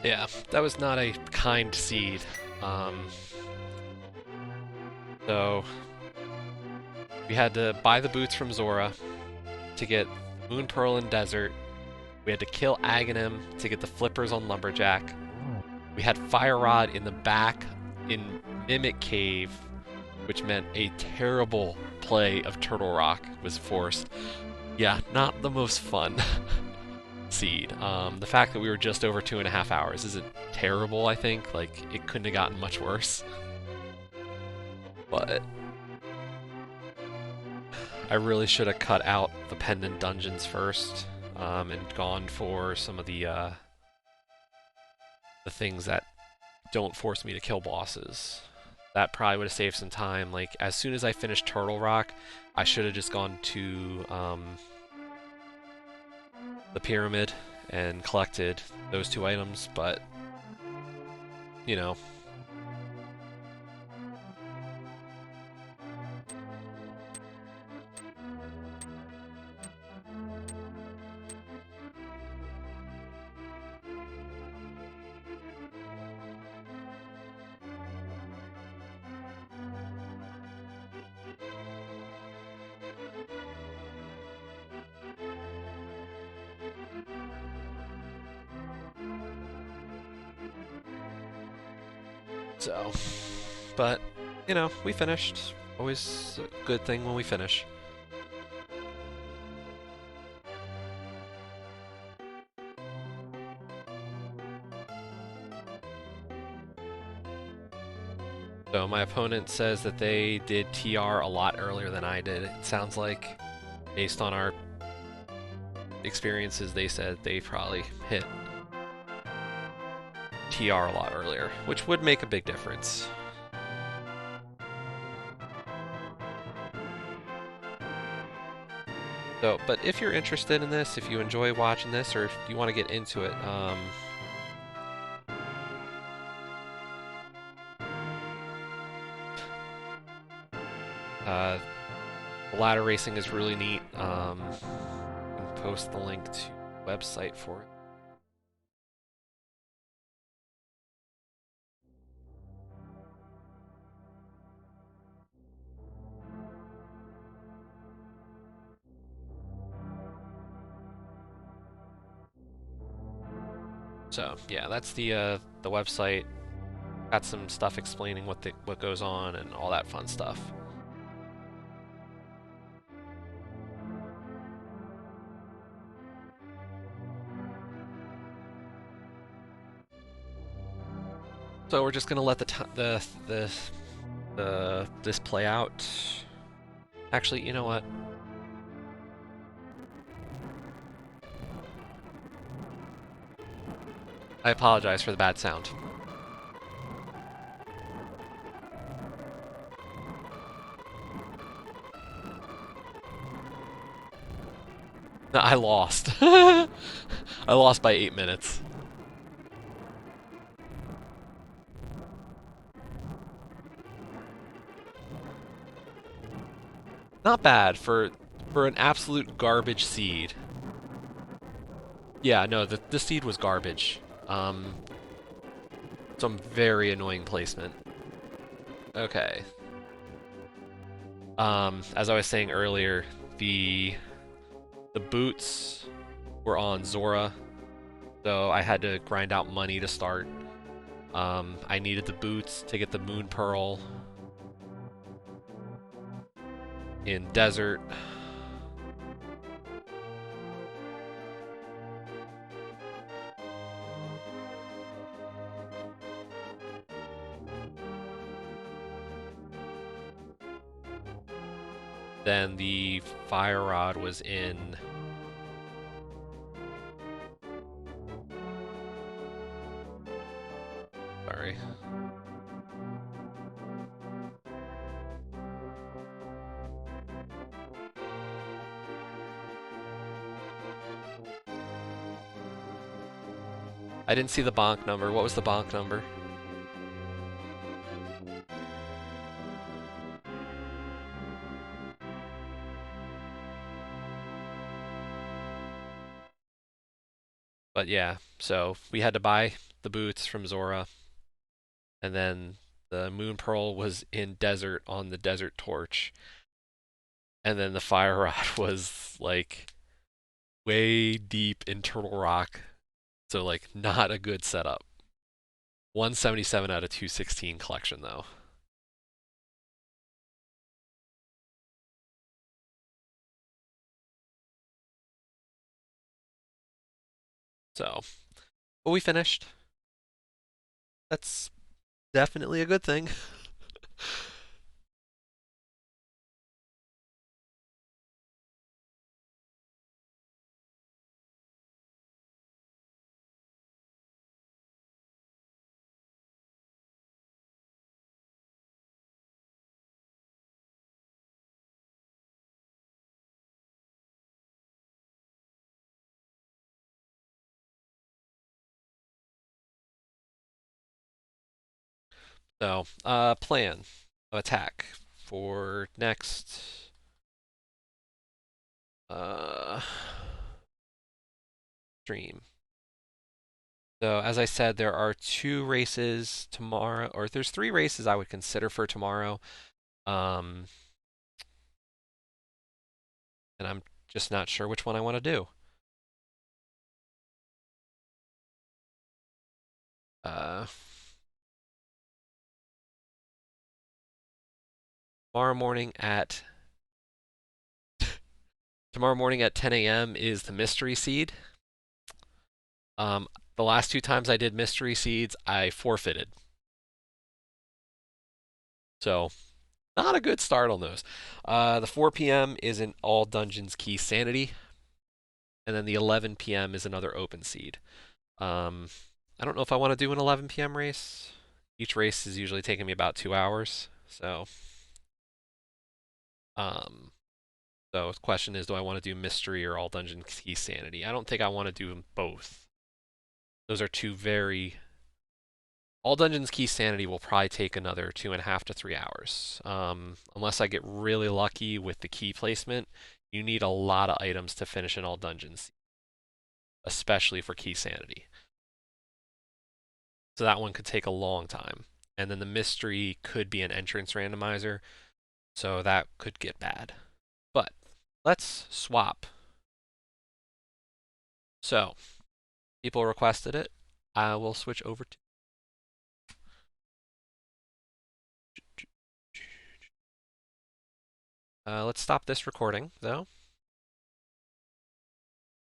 [SPEAKER 1] Yeah, that was not a kind seed. Um, so we had to buy the boots from Zora to get Moon Pearl and Desert. We had to kill Aghanim to get the flippers on Lumberjack. We had Fire Rod in the back in Mimic Cave, which meant a terrible play of Turtle Rock was forced. Yeah, not the most fun seed. The fact that we were just over 2.5 hours isn't terrible, I think. Like, it couldn't have gotten much worse. But I really should have cut out the pendant dungeons first, and gone for some of the things that don't force me to kill bosses. That probably would have saved some time. Like, as soon as I finished Turtle Rock, I should have just gone to the pyramid and collected those 2 items, but, you know. So, but, you know, we finished. Always a good thing when we finish. So my opponent says that they did TR a lot earlier than I did. It sounds like, based on our experiences, they said they probably hit TR a lot earlier, which would make a big difference. So, but if you're interested in this, if you enjoy watching this, or if you want to get into it, ladder racing is really neat. I can post the link to the website for it. So yeah, that's the website. Got some stuff explaining what goes on and all that fun stuff. So we're just gonna let this play out. Actually, you know what? I apologize for the bad sound. I lost. I lost by 8 minutes. Not bad for an absolute garbage seed. Yeah, no, the seed was garbage. Some very annoying placement. Okay. As I was saying earlier, the boots were on Zora, so I had to grind out money to start. I needed the boots to get the Moon Pearl in Desert. Then the Fire Rod was in sorry. I didn't see the bonk number. What was the bonk number? But yeah, so we had to buy the boots from Zora, and then the Moon Pearl was in desert on the Desert Torch, and then the Fire Rod was like way deep in Turtle Rock, so like not a good setup. 177 out of 216 collection though. So, but we finished. That's definitely a good thing. So, plan of attack for next uh stream. So, as I said, there are 2 races tomorrow, or there's 3 races I would consider for tomorrow. Um, and I'm just not sure which one I want to do. Uh, tomorrow morning at tomorrow morning at 10 a.m. is the mystery seed. Um, the last 2 times I did mystery seeds, I forfeited. So, not a good start on those. The 4 p.m. is an all dungeons key sanity, and then the 11 p.m. is another open seed. Um, I don't know if I want to do an 11 p.m. race. Each race is usually taking me about 2 hours. Um, so the question is, do I want to do mystery or all dungeon key sanity? I don't think I want to do them both. Those are two very all dungeons key sanity will probably take another 2.5 to 3 hours. Unless I get really lucky with the key placement, you need a lot of items to finish an all dungeons, especially for key sanity. So that one could take a long time. And then the mystery could be an entrance randomizer, so that could get bad. But let's swap. So people requested it. I will switch over to. Let's stop this recording though.